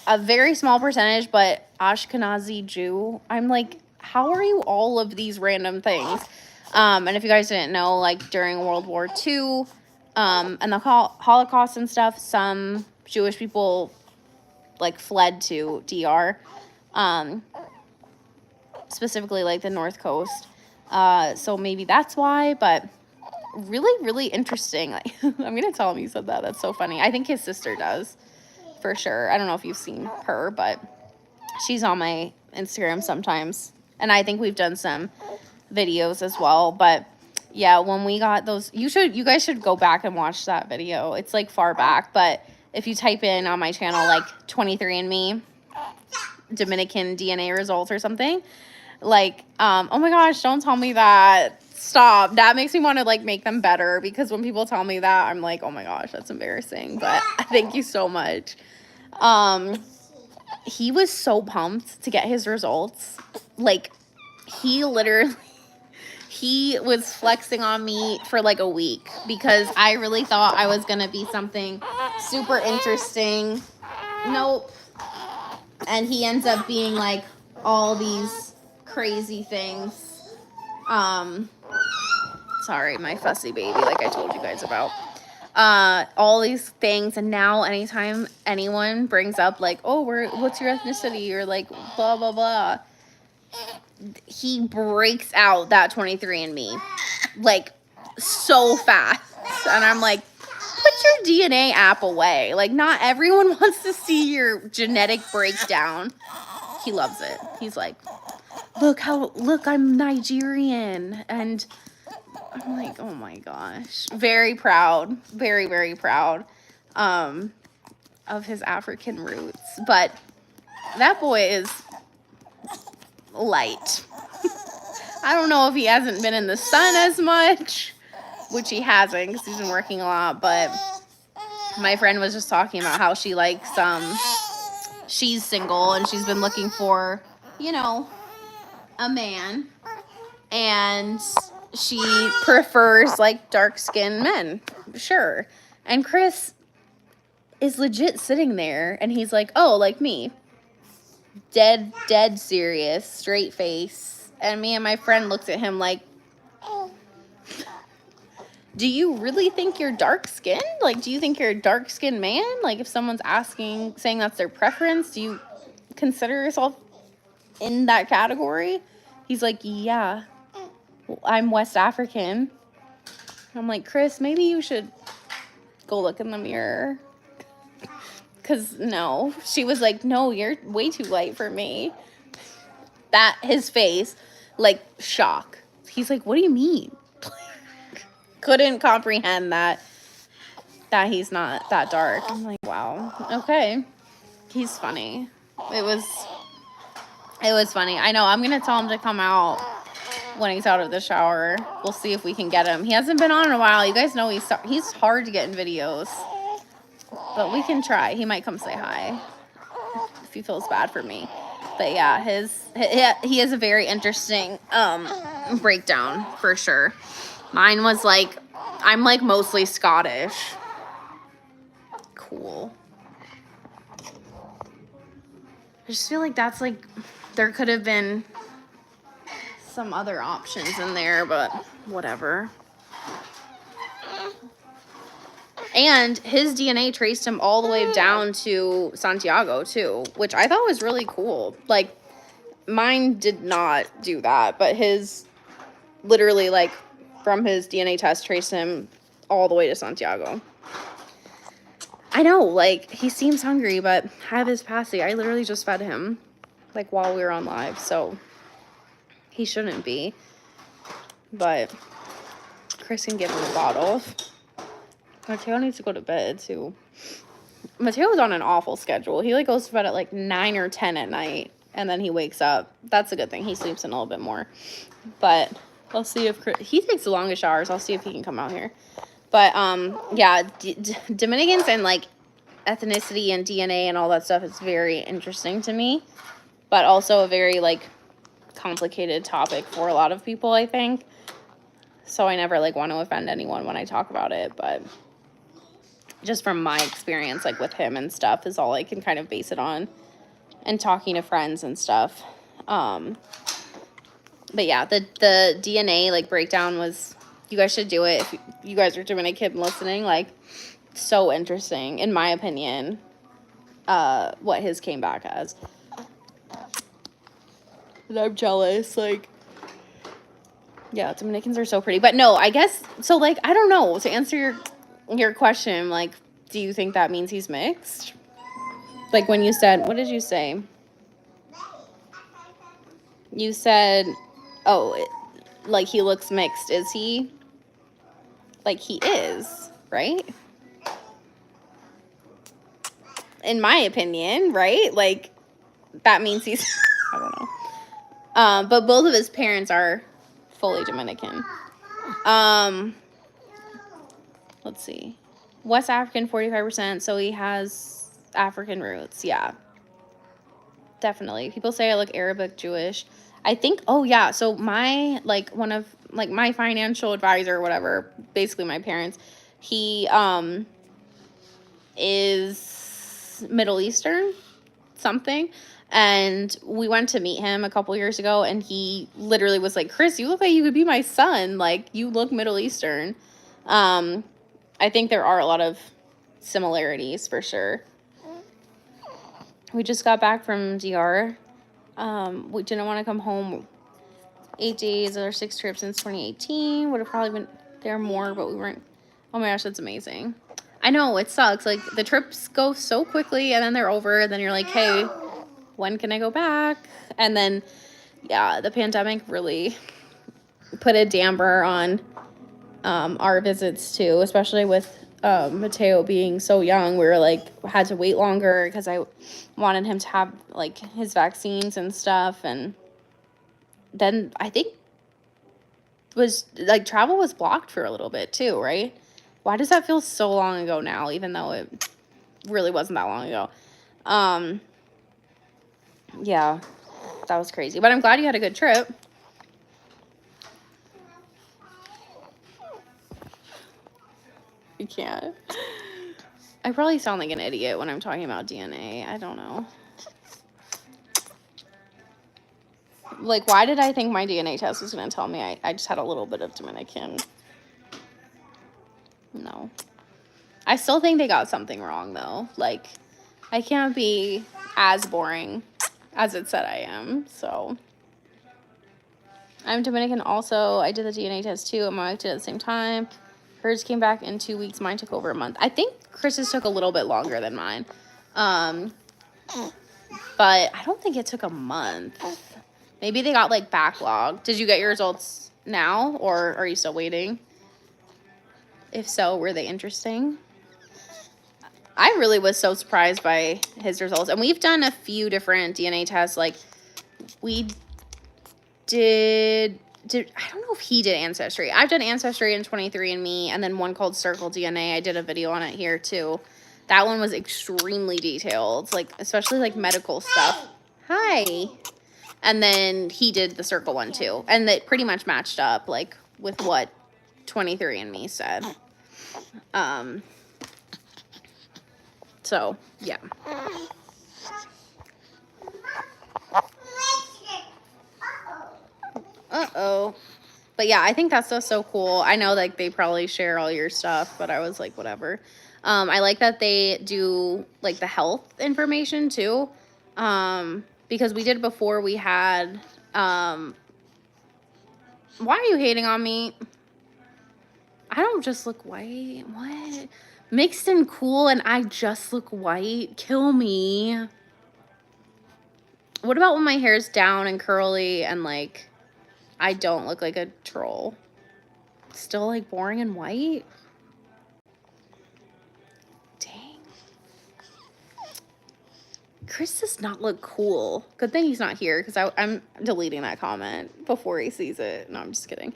Speaker 1: a very small percentage, but Ashkenazi Jew. I'm like, how are you all of these random things? And if you guys didn't know, like, during World War II, and the Holocaust and stuff, some Jewish people, like, fled to DR, specifically, like, the North Coast. So maybe that's why, but really, really interesting. Like, I'm gonna tell him you said that. That's so funny. I think his sister does, for sure. I don't know if you've seen her, but she's on my Instagram sometimes, and I think we've done some videos as well. But yeah, when we got those, you guys should go back and watch that video. It's like far back, but if you type in on my channel like 23andMe Dominican DNA results or something, like, oh my gosh, don't tell me that. Stop. That makes me want to, like, make them better, because when people tell me that, I'm like, oh my gosh, that's embarrassing. But thank you so much. He was so pumped to get his results. Like, he was flexing on me for like a week, because I really thought I was going to be something super interesting. Nope. And he ends up being like all these crazy things. Sorry, my fussy baby, like I told you guys about. All these things, and now anytime anyone brings up like, oh, what's your ethnicity, or like blah blah blah, he breaks out that 23andMe like so fast, and I'm like, put your DNA app away. Like, not everyone wants to see your genetic breakdown. He loves it. He's like, look, I'm Nigerian. And I'm like, oh my gosh. Very proud. Very, very proud of his African roots. But that boy is light. I don't know if he hasn't been in the sun as much, which he hasn't, because he's been working a lot. But my friend was just talking about how she likes she's single and she's been looking for, you know, a man. And she prefers like dark-skinned men. Sure. And Chris is legit sitting there and he's like, "Oh, like me." Dead serious, straight face. And me and my friend looked at him like, "Do you really think you're dark-skinned? Like, do you think you're a dark-skinned man? Like, if someone's saying that's their preference, do you consider yourself in that category?" He's like, "Yeah, I'm West African." I'm like, "Chris, maybe you should go look in the mirror." Because, no. She was like, "No, you're way too light for me." His face, like, shock. He's like, "What do you mean?" Couldn't comprehend that he's not that dark. I'm like, wow, okay. He's funny. It was funny. I know, I'm going to tell him to come out when he's out of the shower. We'll see if we can get him. He hasn't been on in a while. You guys know he's hard to get in videos. But we can try. He might come say hi if he feels bad for me. But yeah, he has a very interesting breakdown for sure. Mine was like, I'm like mostly Scottish. Cool. I just feel like that's like, there could have been some other options in there, but whatever. And his DNA traced him all the way down to Santiago, too, which I thought was really cool. Like, mine did not do that, but his, literally, like, from his DNA test, traced him all the way to Santiago. I know, like, he seems hungry, but have his passy. I literally just fed him, like, while we were on live, so he shouldn't be. But Chris can give him a bottle. Mateo needs to go to bed, too. Mateo's on an awful schedule. He, like, goes to bed at, like, 9 or 10 at night, and then he wakes up. That's a good thing. He sleeps in a little bit more. But I'll see if he takes the longest showers. I'll see if he can come out here. But, yeah, Dominicans and, like, ethnicity and DNA and all that stuff is very interesting to me. But also a very, like, complicated topic for a lot of people, I think. So I never, like, want to offend anyone when I talk about it, but just from my experience, like, with him and stuff is all I can kind of base it on, and talking to friends and stuff. But yeah, the DNA, like, breakdown was, you guys should do it if you guys are Dominican listening, like, so interesting, in my opinion, what his came back as. And I'm jealous, like, yeah, Dominicans are so pretty. But no, I guess, so, like, I don't know, to answer your question, like, do you think that means he's mixed? Like, when you said, what did you say? You said, oh, like, he looks mixed. Is he? Like, he is, right? In my opinion, right? Like, that means he's, I don't know. But both of his parents are fully Dominican. Let's see. West African, 45%, so he has African roots. Yeah. Definitely. People say I look Arabic Jewish. I think, oh yeah, so my, like, one of, like, my financial advisor or whatever, basically my parents, he is Middle Eastern something, and we went to meet him a couple years ago, and he literally was like, "Chris, you look like you could be my son, like, you look Middle Eastern." I think there are a lot of similarities for sure. We just got back from DR. We didn't want to come home. 8 days or 6 trips since 2018. Would have probably been there more, but we weren't. Oh my gosh, that's amazing. I know, it sucks. Like, the trips go so quickly, and then they're over, and then you're like, hey, when can I go back? And then, yeah, the pandemic really put a damper on our visits, too, especially with Mateo being so young. We were, like, had to wait longer because I wanted him to have, like, his vaccines and stuff, and then I think was, like, travel was blocked for a little bit, too, right? Why does that feel so long ago now, even though it really wasn't that long ago? Yeah, that was crazy. But I'm glad you had a good trip. You can't. I probably sound like an idiot when I'm talking about DNA. I don't know. Like, why did I think my DNA test was going to tell me I just had a little bit of Dominican? No. I still think they got something wrong, though. Like, I can't be as boring as it said I am, so. I'm Dominican also. I did the DNA test, too, and my wife did it at the same time. Hers came back in 2 weeks. Mine took over a month. I think Chris's took a little bit longer than mine. But I don't think it took a month. Maybe they got, like, backlogged. Did you get your results now, or are you still waiting? If so, were they interesting? I really was so surprised by his results. And we've done a few different DNA tests. Like, we did I don't know if he did Ancestry. I've done Ancestry and 23andMe, and then one called Circle DNA. I did a video on it here, too. That one was extremely detailed, like, especially, like, medical stuff. Hi. And then he did the Circle one, too. And it pretty much matched up, like, with what 23andMe said. So, yeah. Uh-oh. But yeah, I think that stuff's so cool. I know, like, they probably share all your stuff, but I was like, whatever. I like that they do, like, the health information, too. Because we did before we had, why are you hating on me? I don't just look white. What? Mixed and cool and I just look white? Kill me. What about when my hair's down and curly and, like, I don't look like a troll? Still, like, boring and white? Dang. Chris does not look cool. Good thing he's not here, because I'm deleting that comment before he sees it. No, I'm just kidding.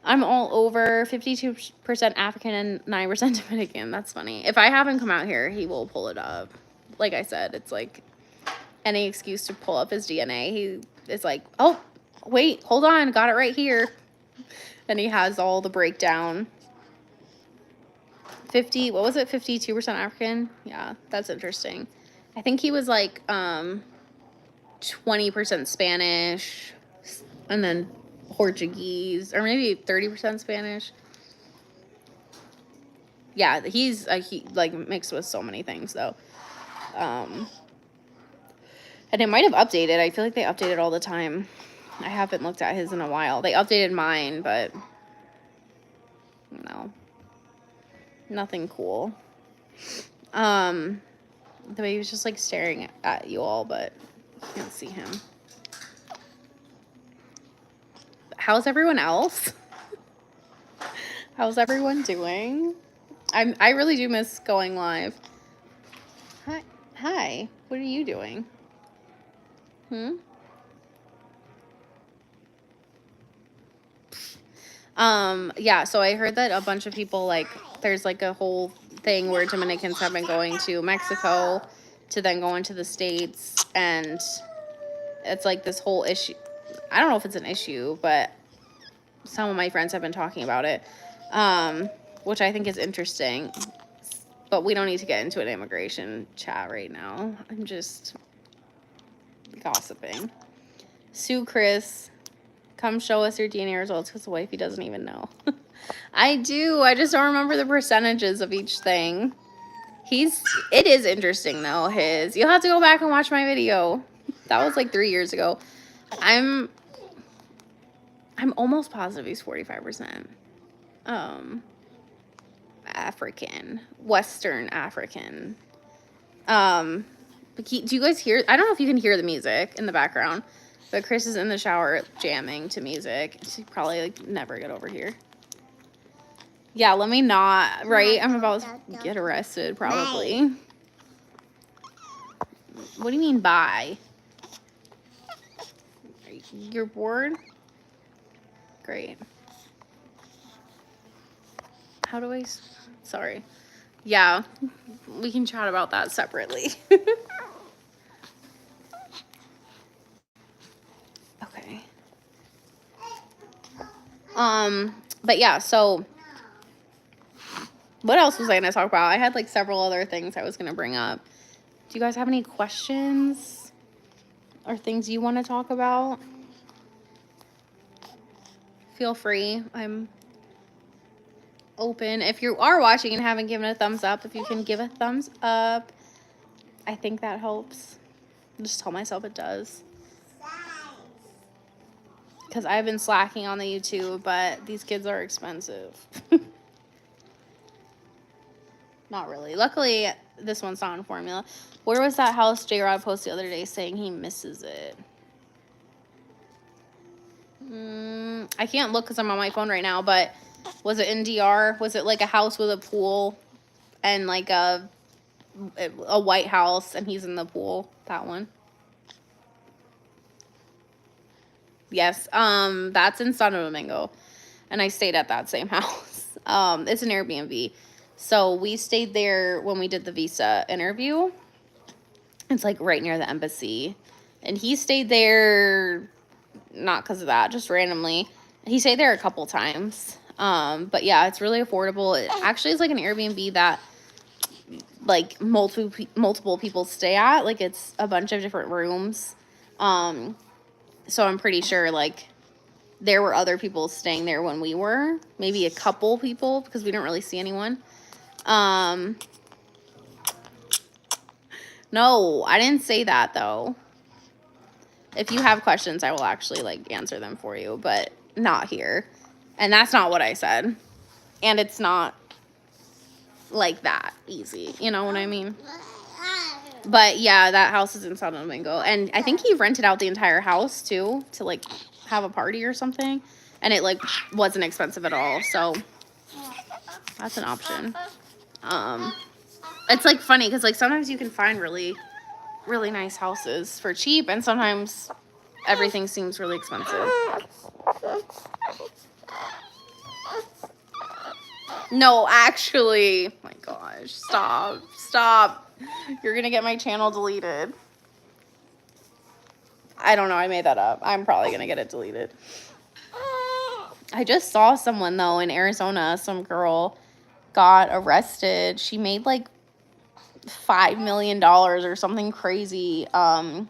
Speaker 1: I'm all over 52% African and 9% Dominican. That's funny. If I have him come out here, he will pull it up. Like I said, it's like any excuse to pull up his DNA. He is like, oh, wait, hold on. Got it right here. And he has all the breakdown. 52% African? Yeah, that's interesting. I think he was like 20% Spanish and then Portuguese, or maybe 30% Spanish. Yeah, he's like mixed with so many things though. And it might have updated. I feel like they update it all the time. I haven't looked at his in a while. They updated mine, but no. Nothing cool. The way he was just like staring at you all, but you can't see him. How's everyone else? How's everyone doing? I really do miss going live. Hi. What are you doing? Yeah, so I heard that a bunch of people, like, there's like a whole thing where Dominicans have been going to Mexico to then go into the States, and it's like this whole issue. I don't know if it's an issue, but some of my friends have been talking about it, which I think is interesting. But we don't need to get into an immigration chat right now. I'm just gossiping. Sue Chris, come show us your DNA results, because the wifey doesn't even know. I do. I just don't remember the percentages of each thing. It is interesting though, you'll have to go back and watch my video. That was like 3 years ago. I'm almost positive he's 45%. African. Western African. But do you guys hear? I don't know if you can hear the music in the background, but Chris is in the shower jamming to music. She'd probably like never get over here. Yeah, let me not, right? I'm about to get arrested, probably. Bye. What do you mean, bye? You're bored? Great. How do I... Sorry. Yeah, we can chat about that separately. But yeah, so what else was I going to talk about? I had like several other things I was going to bring up. Do you guys have any questions or things you want to talk about? Feel free. I'm open. If you are watching and haven't given a thumbs up, if you can give a thumbs up, I think that helps. Just tell myself it does. Because I've been slacking on the YouTube, but these kids are expensive. Not really. Luckily, this one's not in formula. Where was that house J-Rod posted the other day saying he misses it? I can't look because I'm on my phone right now, but was it in DR? Was it like a house with a pool and like a white house and he's in the pool? That one? Yes. That's in Santo Domingo. And I stayed at that same house. It's an Airbnb. So we stayed there when we did the visa interview. It's like right near the embassy. And he stayed there, not because of that, just randomly. He stayed there a couple times. But yeah, it's really affordable. It actually is like an Airbnb that like multiple people stay at. Like it's a bunch of different rooms. So I'm pretty sure like there were other people staying there when we were. Maybe a couple people because we didn't really see anyone. No, I didn't say that though. If you have questions, I will actually like answer them for you, but not here. And that's not what I said. And it's not like that easy. You know what I mean? But yeah, that house is in Santo Domingo. And I think he rented out the entire house too to like have a party or something. And it like wasn't expensive at all. So that's an option. It's like funny because like sometimes you can find really, really nice houses for cheap, and sometimes everything seems really expensive. No, actually, oh my gosh, stop. You're gonna get my channel deleted. I don't know, I made that up. I'm probably gonna get it deleted. I just saw someone though in Arizona, some girl got arrested. She made like $5 million or something crazy from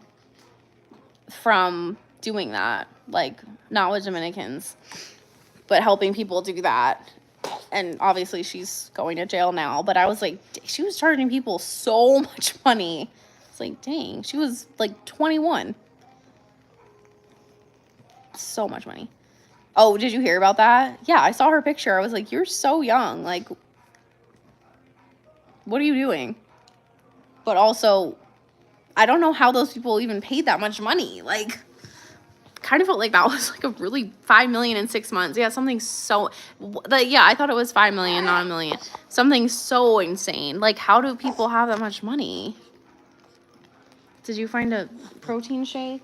Speaker 1: doing that. Like, not with Dominicans, but helping people do that. And obviously she's going to jail now. But I was like, she was charging people so much money. It's like, dang, she was like 21. So much money. Oh, did you hear about that? Yeah, I saw her picture. I was like, you're so young. Like, what are you doing? But also, I don't know how those people even paid that much money. Like, kind of felt like that was like a really $5 million in 6 months. Yeah, something so, like, yeah, I thought it was 5 million, not a million. Something so insane. Like, how do people have that much money? Did you find a protein shake?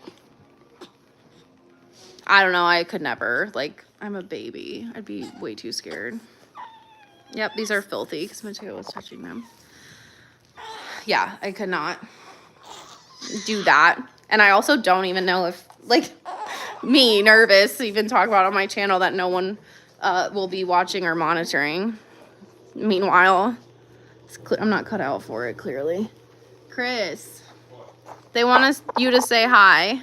Speaker 1: I don't know. I could never. Like, I'm a baby. I'd be way too scared. Yep, these are filthy because Mateo was touching them. Yeah, I could not do that. And I also don't even know if, like, me, nervous, even talk about on my channel that no one will be watching or monitoring. Meanwhile, I'm not cut out for it, clearly. Chris, they want you to say hi.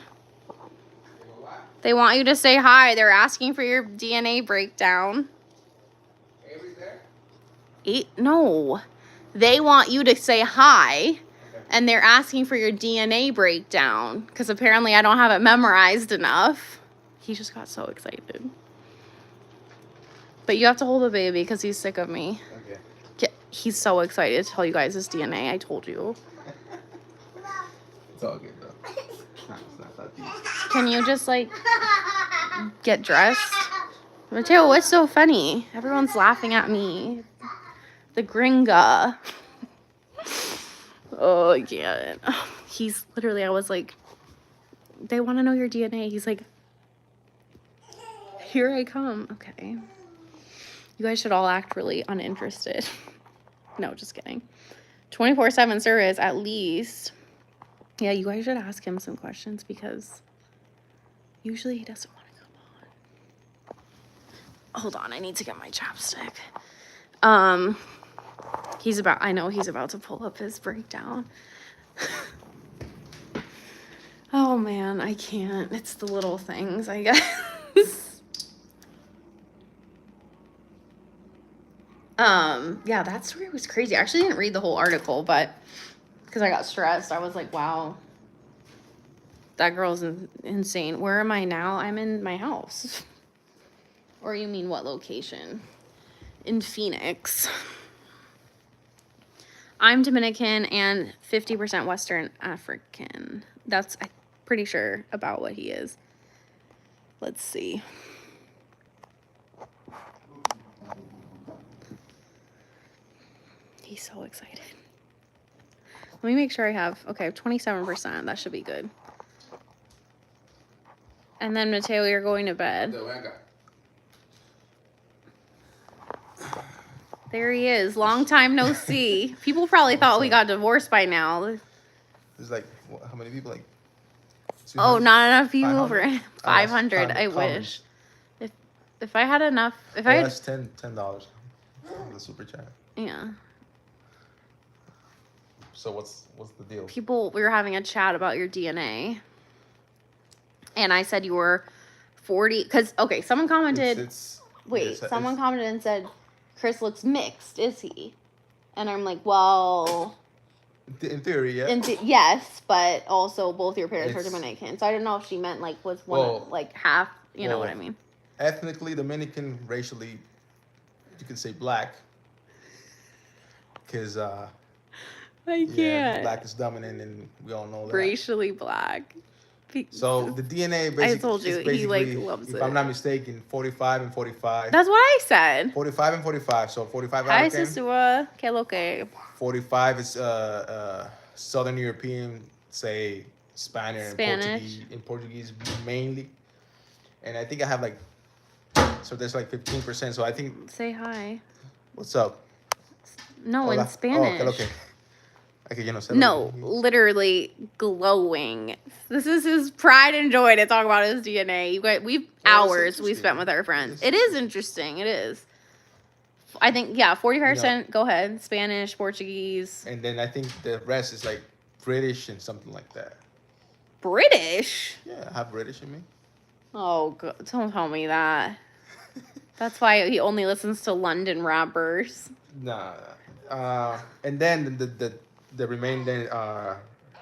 Speaker 1: They want you to say hi. They're asking for your DNA breakdown.
Speaker 2: Avery's there?
Speaker 1: No. They want you to say hi. And they're asking for your DNA breakdown. Because apparently I don't have it memorized enough. He just got so excited. But you have to hold the baby because he's sick of me.
Speaker 2: Okay.
Speaker 1: He's so excited to tell you guys his DNA. I told you.
Speaker 2: It's all good though. It's not that deep.
Speaker 1: Can you just like get dressed? Mateo, what's so funny? Everyone's laughing at me. The gringa. Oh, I can't. He's literally, I was like, they want to know your DNA. He's like, here I come. Okay. You guys should all act really uninterested. No, just kidding. 24/7 service at least. Yeah, you guys should ask him some questions because usually he doesn't want to come hold on, I need to get my chapstick. I know he's about to pull up his breakdown. Oh man, I can't. It's the little things, I guess. Yeah, that story was crazy. I actually didn't read the whole article, but because I got stressed, I was like, wow, that girl's insane. Where am I now? I'm in my house. Or you mean what location? In Phoenix. I'm Dominican and 50% Western African. That's, I'm pretty sure, about what he is. Let's see. He's so excited. Let me make sure I have, okay, 27%. That should be good. And then, Mateo, you're going to bed. There he is. Long time no see. People probably thought we got divorced by now.
Speaker 2: There's like, how many people? Like,
Speaker 1: oh, not enough people
Speaker 2: 500?
Speaker 1: for 500. I wish. If I had enough, if I had,
Speaker 2: that's $10 the super chat.
Speaker 1: Yeah.
Speaker 2: So what's the deal?
Speaker 1: People, we were having a chat about your DNA, and I said you were 40. Because okay, someone commented. Someone commented and said, "Chris looks mixed. Is he?" And I'm like, well.
Speaker 2: In theory, yeah.
Speaker 1: Yes, but also both your parents were Dominican, so I don't know if she meant like was one like half. You know what I mean?
Speaker 2: Ethnically Dominican, racially, you could say black, because I can't. Yeah, black is dominant, and we all know that.
Speaker 1: Racially black.
Speaker 2: So the DNA basically.
Speaker 1: I told you he like loves it.
Speaker 2: If I'm not mistaken, 45 and 45.
Speaker 1: That's what I said.
Speaker 2: 45 and 45. So 45
Speaker 1: Hi,
Speaker 2: African.
Speaker 1: Sisua. Que lo que.
Speaker 2: 45 is Southern European, say Spanish. And Portuguese mainly. And I think I have like, so there's like 15%. So I think.
Speaker 1: Say hi.
Speaker 2: What's up?
Speaker 1: No, in Spanish.
Speaker 2: Oh, okay.
Speaker 1: No, literally glowing. This is his pride and joy to talk about his DNA. Hours we spent with our friends. It is interesting. It is. I think, 45%, go ahead. Spanish, Portuguese.
Speaker 2: And then I think the rest is like British and something like that.
Speaker 1: British?
Speaker 2: Yeah, I have British in me.
Speaker 1: Oh, God, don't tell me that. That's why he only listens to London rappers.
Speaker 2: Nah. And then the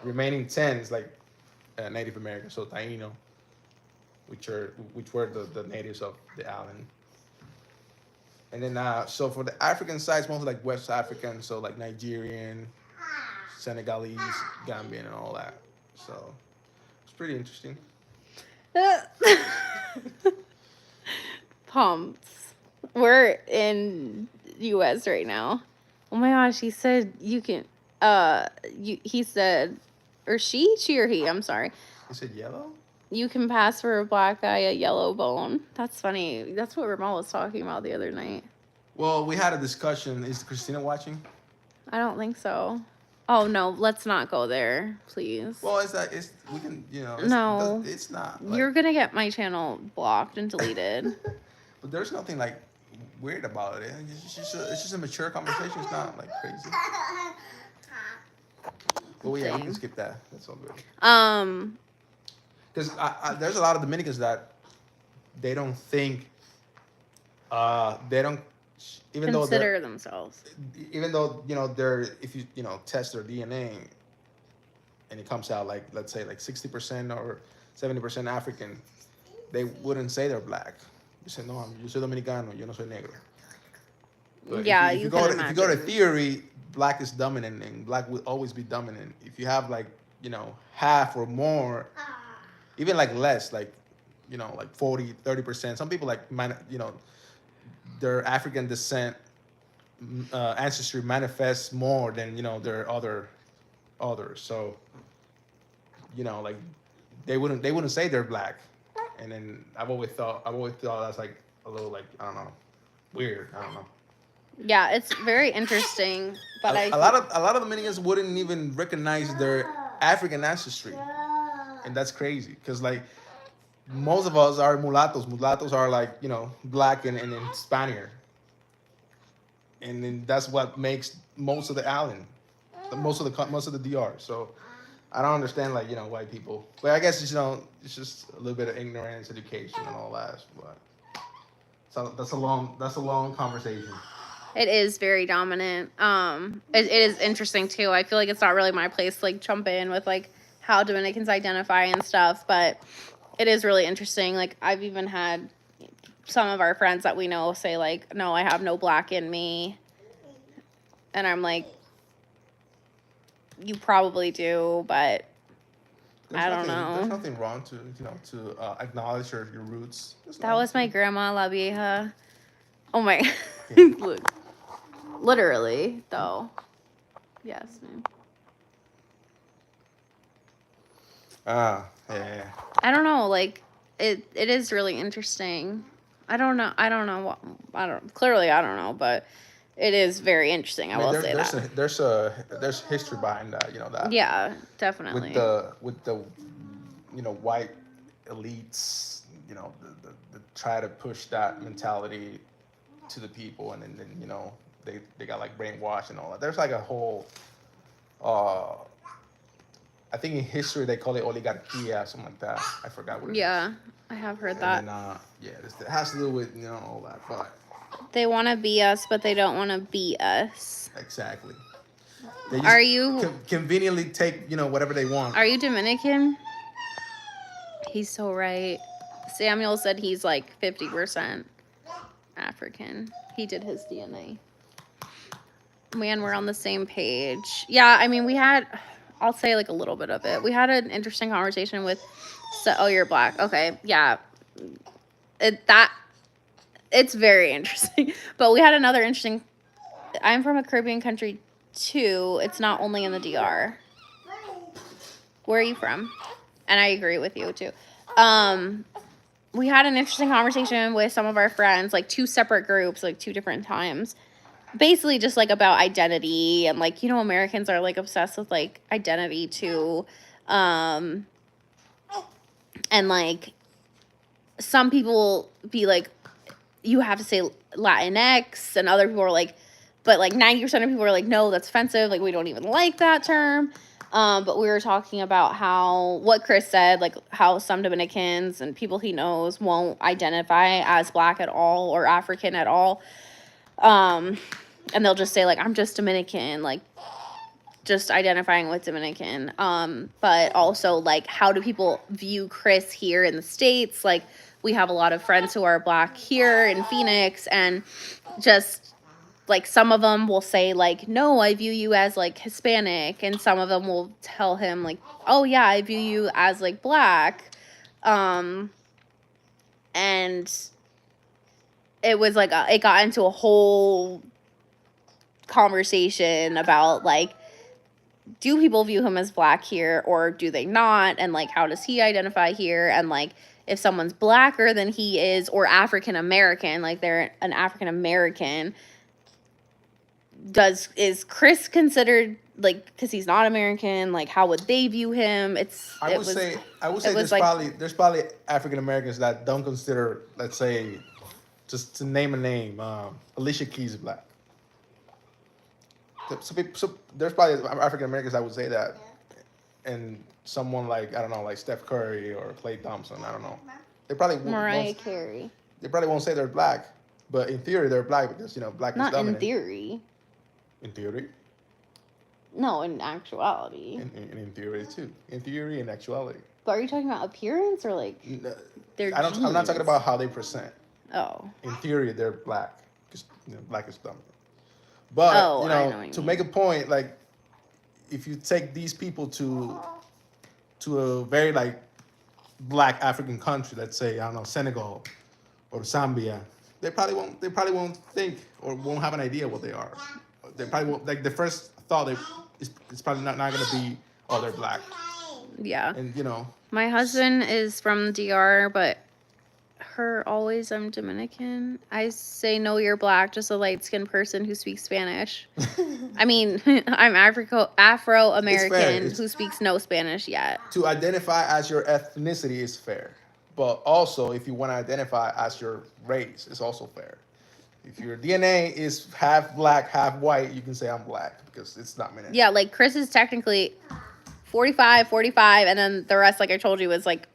Speaker 2: remaining 10 is like Native American, so Taino, which were the natives of the island. And then so for the African side, it's mostly like West African, so like Nigerian, Senegalese, Gambian, and all that. So it's pretty interesting.
Speaker 1: Pumped. We're in U.S. right now. Oh my gosh, he said you can. He said, or she or he? I'm sorry.
Speaker 2: He said yellow.
Speaker 1: You can pass for a black guy, a yellow bone. That's funny. That's what Ramal was talking about the other night.
Speaker 2: Well, we had a discussion. Is Christina watching?
Speaker 1: I don't think so. Oh no, let's not go there, please.
Speaker 2: Well, we can,
Speaker 1: no,
Speaker 2: it's not.
Speaker 1: You're gonna get my channel blocked and deleted.
Speaker 2: But there's nothing like weird about it. It's just a mature conversation. It's not like crazy. Well, yeah, we can skip that. That's all good. Because there's a lot of Dominicans that they don't think, they don't even
Speaker 1: consider themselves.
Speaker 2: Even though they're, if you test their DNA, and it comes out like, let's say like 60% or 70% African, they wouldn't say they're black. You say no, yo soy dominicano, yo no soy negro. But
Speaker 1: yeah,
Speaker 2: if you go to theory, black is dominant, and black will always be dominant. If you have like half or more, even like less, like like 40, 30%. Some people like their African descent ancestry manifests more than their others. So like they wouldn't say they're black. And then I've always thought that's like a little like, I don't know, weird. I don't know.
Speaker 1: Yeah, it's very interesting, but
Speaker 2: a lot of Dominicans wouldn't even recognize their African ancestry, and that's crazy because like most of us are mulattoes. Mulattoes are like, black and Spaniard, and then that's what makes most of the island, most of the DR. So I don't understand, like, white people. But I guess it's just a little bit of ignorance, education, and all that. But so that's a long conversation.
Speaker 1: It is very dominant. It is interesting too. I feel like it's not really my place to like jump in with like how Dominicans identify and stuff, but it is really interesting. Like I've even had some of our friends that we know say like, "No, I have no black in me," and I'm like, "You probably do, but I don't
Speaker 2: There's
Speaker 1: know."
Speaker 2: nothing wrong to acknowledge your roots.
Speaker 1: That was my grandma, La Vieja. Oh my,
Speaker 2: Yeah.
Speaker 1: look, literally though. Yes, ma'am.
Speaker 2: Yeah.
Speaker 1: I don't know, like it is really interesting. I don't know what clearly I don't know, but it is very interesting.
Speaker 2: I
Speaker 1: I
Speaker 2: mean,
Speaker 1: will
Speaker 2: there's
Speaker 1: say
Speaker 2: there's
Speaker 1: that.
Speaker 2: a there's history behind that. That
Speaker 1: Yeah,
Speaker 2: with
Speaker 1: definitely.
Speaker 2: the white elites, the try to push that mentality to the people, and then they got like brainwashed and all that. There's like a whole uh I think in history they call it oligarchia, something like that. I forgot what it is.
Speaker 1: Yeah, I have heard
Speaker 2: And
Speaker 1: that.
Speaker 2: then yeah, it has to do with all that. But
Speaker 1: They want to be us, but they don't want to be us.
Speaker 2: exactly, they just
Speaker 1: Are you
Speaker 2: conveniently take whatever they want.
Speaker 1: are you Dominican? He's so right. Samuel said he's like 50% African. He did his DNA. Man, we're on the same page. Yeah, I mean, I'll say like a little bit of it. We had an interesting conversation with, so, oh, you're black. Okay, yeah. It, that, it's very interesting. But we had another interesting, I'm from a Caribbean country too. It's not only in the DR. Where are you from? And I agree with you too. We had an interesting conversation with some of our friends, like two separate groups, like two different times. Basically just like about identity and like Americans are like obsessed with like identity too, and like some people be like you have to say Latinx, and other people are like, but like 90% of people are like, no, that's offensive, like we don't even like that term. But we were talking about how what Chris said, like how some Dominicans and people he knows won't identify as black at all or African at all. And they'll just say like, I'm just Dominican, like just identifying with Dominican. But also like, how do people view Chris here in the States? Like, we have a lot of friends who are black here in Phoenix, and just like some of them will say like, no, I view you as like Hispanic, and some of them will tell him like, oh yeah, I view you as like black. And it was like it got into a whole conversation about like, do people view him as black here or do they not, and like how does he identify here, and like if someone's blacker than he is or African American, like they're an African American, is Chris considered like, because he's not American, like how would they view him?
Speaker 2: I would say there's
Speaker 1: like,
Speaker 2: probably African Americans that don't consider, let's say, just to name a name, Alicia Keys black. So there's probably African Americans that would say that, and someone like, I don't know, like Steph Curry or Klay Thompson, I don't know. They probably
Speaker 1: Mariah Carey.
Speaker 2: They probably won't say they're black, but in theory they're black because black
Speaker 1: Not
Speaker 2: is dominant.
Speaker 1: in theory.
Speaker 2: In theory.
Speaker 1: No, in actuality.
Speaker 2: In theory too. In theory and actuality.
Speaker 1: But are you talking about appearance or like their
Speaker 2: I'm not talking about how they present.
Speaker 1: Oh.
Speaker 2: In theory, they're black because black is dominant. But to make a point, like if you take these people to a very like black African country, let's say, I don't know, Senegal or Zambia, they probably won't think or won't have an idea what they are. They probably won't, like the first thought it's probably not going to be, oh, they're black.
Speaker 1: Yeah.
Speaker 2: And
Speaker 1: my husband is from DR, but I'm Dominican. I say, no, you're black, just a light-skinned person who speaks Spanish. I mean, I'm Afro-American who speaks no Spanish yet.
Speaker 2: To identify as your ethnicity is fair. But also, if you want to identify as your race, it's also fair. If your DNA is half black, half white, you can say I'm black because it's not meant.
Speaker 1: Yeah, like Chris is technically 45, 45, and then the rest, like I told you, was like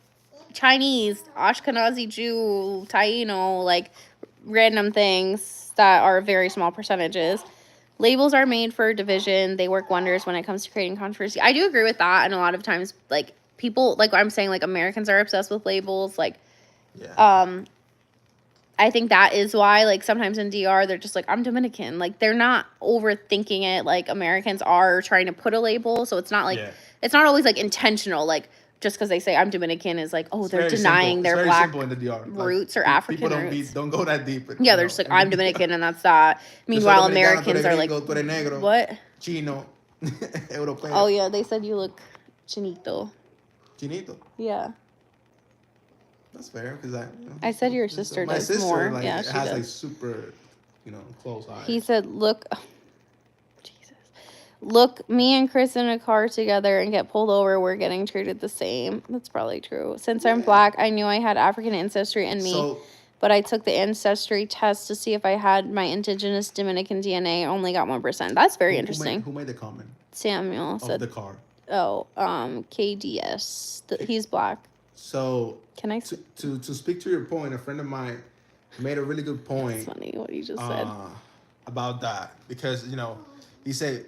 Speaker 1: Chinese, Ashkenazi Jew, Taino, like random things that are very small percentages. Labels are made for division. They work wonders when it comes to creating controversy. I do agree with that. And a lot of times, like, people, like I'm saying, like, Americans are obsessed with labels. Like,
Speaker 2: Yeah.
Speaker 1: I think that is why, like, sometimes in DR, they're just like, I'm Dominican. Like, they're not overthinking it like Americans are trying to put a label. So it's not like, it's not always, like, intentional. Like, just because they say I'm Dominican is like, oh,
Speaker 2: It's
Speaker 1: they're
Speaker 2: very
Speaker 1: denying
Speaker 2: simple.
Speaker 1: their
Speaker 2: It's very
Speaker 1: black
Speaker 2: simple in the DR.
Speaker 1: roots or
Speaker 2: People
Speaker 1: African
Speaker 2: don't
Speaker 1: roots.
Speaker 2: don't go that deep.
Speaker 1: Yeah, they're just like, I'm Dominican and that's that. Meanwhile, Americans are like,
Speaker 2: negro,
Speaker 1: what?
Speaker 2: Chino, Europeo.
Speaker 1: Oh, yeah, they said you look chinito.
Speaker 2: Chinito.
Speaker 1: Yeah.
Speaker 2: That's fair because
Speaker 1: I said your sister
Speaker 2: my
Speaker 1: does
Speaker 2: sister,
Speaker 1: more.
Speaker 2: like,
Speaker 1: Yeah, she
Speaker 2: has
Speaker 1: does.
Speaker 2: like super, close eyes.
Speaker 1: He said, look, Jesus. Look, me and Chris in a car together and get pulled over. We're getting treated the same. That's probably true. Since I'm black, I knew I had African ancestry in me. But I took the ancestry test to see if I had my indigenous Dominican DNA. Only got 1%. That's very interesting.
Speaker 2: Who made the comment?
Speaker 1: Samuel said.
Speaker 2: Of the car.
Speaker 1: Oh, KDS. He's black.
Speaker 2: So
Speaker 1: can I
Speaker 2: to speak to your point? A friend of mine made a really good point.
Speaker 1: That's funny what you just said
Speaker 2: about that because he said,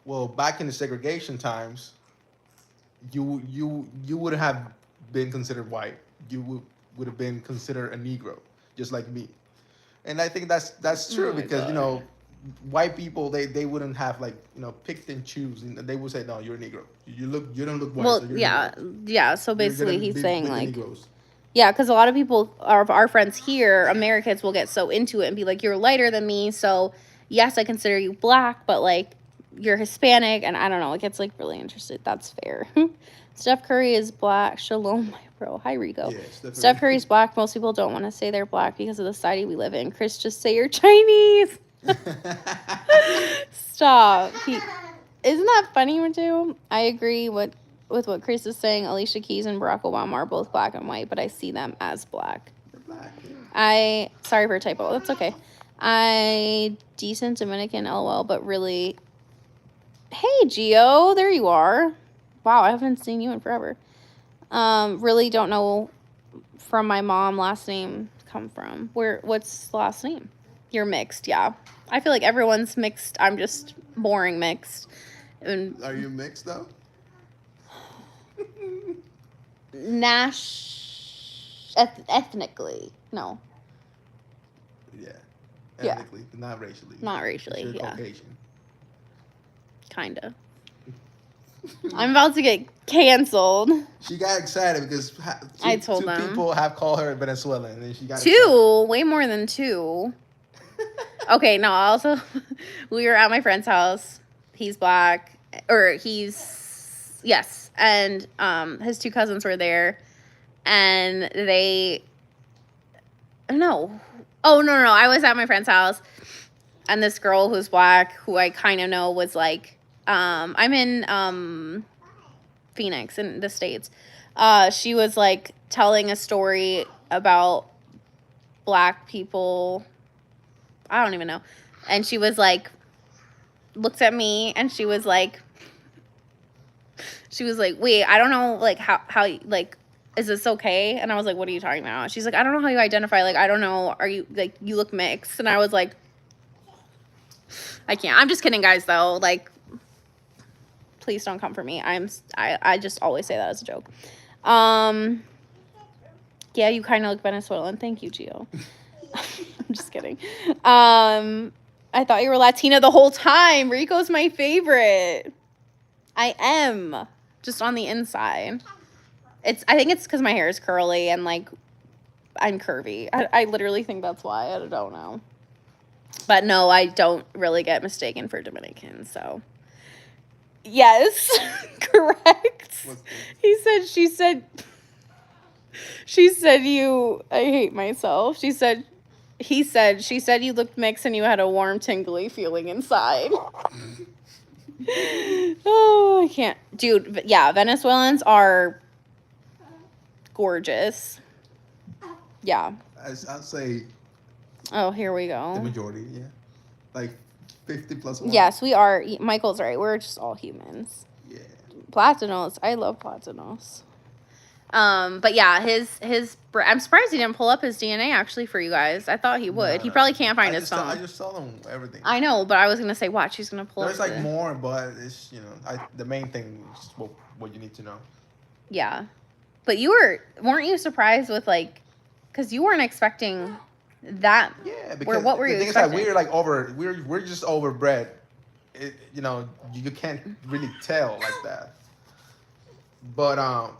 Speaker 2: well, back in the segregation times, you would have been considered white. You would have been considered a Negro, just like me. And I think that's true because white people they wouldn't have picked and choose, and they would say, no, you're a Negro. You don't look white.
Speaker 1: Well,
Speaker 2: so you're
Speaker 1: yeah. So basically, he's saying like,
Speaker 2: Negroes.
Speaker 1: Yeah, because a lot of people, our friends here, Americans, will get so into it and be like, you're lighter than me, so yes, I consider you black, but like you're Hispanic, and I don't know, it gets like really interested. That's fair. Steph Curry is black. Shalom, my bro. Hi, Rigo. Yeah, Steph Curry's black. Most people don't want to say they're black because of the society we live in. Chris, just say you're Chinese. Stop. Isn't that funny, Matthew? I agree with what Chris is saying. Alicia Keys and Barack Obama are both black and white, but I see them as black.
Speaker 2: They're black. Yeah.
Speaker 1: Sorry for a typo. That's okay. I decent Dominican, LOL, but really. Hey, Gio, there you are. Wow, I haven't seen you in forever. Really don't know from my mom last name come from. What's the last name? You're mixed, yeah. I feel like everyone's mixed. I'm just boring mixed. And
Speaker 2: are you mixed though?
Speaker 1: Ethnically, no.
Speaker 2: Yeah. Ethnically, not racially.
Speaker 1: Not racially,
Speaker 2: you're
Speaker 1: yeah.
Speaker 2: Caucasian.
Speaker 1: Kinda. I'm about to get canceled.
Speaker 2: She got excited because two people have called her Venezuelan, and then she got
Speaker 1: excited. Way more than two. Okay, no, also, we were at my friend's house. He's black, yes, and his two cousins were there, and no, I was at my friend's house, and this girl who's black, who I kind of know, was like, I'm in Phoenix in the States. She was like telling a story about black people. I don't even know. And she was like, looked at me and she was like, wait, I don't know, like, how, like, is this okay? And I was like, what are you talking about? She's like, I don't know how you identify. Like, I don't know. Are you, like, you look mixed? And I was like, I can't. I'm just kidding, guys, though. Like, please don't come for me. I just always say that as a joke. Yeah, you kind of look Venezuelan. Thank you, Gio. I'm just kidding. I thought you were Latina the whole time. Rico's my favorite. I am. Just on the inside. I think it's because my hair is curly and, like, I'm curvy. I literally think that's why. I don't know. But no, I don't really get mistaken for Dominican, so. Yes, correct. She said I hate myself. She said you looked mixed and you had a warm, tingly feeling inside. Oh, I can't. Dude, yeah, Venezuelans are gorgeous. Yeah.
Speaker 3: I'd say
Speaker 1: Oh, here we
Speaker 3: the
Speaker 1: go.
Speaker 3: majority, yeah. Like 50 plus one.
Speaker 1: Yes, we are. Michael's right. We're just all humans.
Speaker 3: Yeah.
Speaker 1: Platinos. I love Platinos. But yeah, I'm surprised he didn't pull up his DNA actually for you guys. I thought he would.
Speaker 3: No,
Speaker 1: He
Speaker 3: no.
Speaker 1: probably can't find
Speaker 3: I
Speaker 1: his
Speaker 3: just
Speaker 1: phone.
Speaker 3: I just saw them everything.
Speaker 1: I know, but I was gonna say, watch, he's gonna pull
Speaker 3: There's
Speaker 1: up.
Speaker 3: like more, but it's the main thing is what you need to know.
Speaker 1: Yeah, but weren't you surprised with like, because you weren't expecting that.
Speaker 3: Yeah, because
Speaker 1: What were
Speaker 3: the
Speaker 1: you
Speaker 3: thing is that
Speaker 1: expecting?
Speaker 3: we're like we're just overbred. You can't really tell like that. But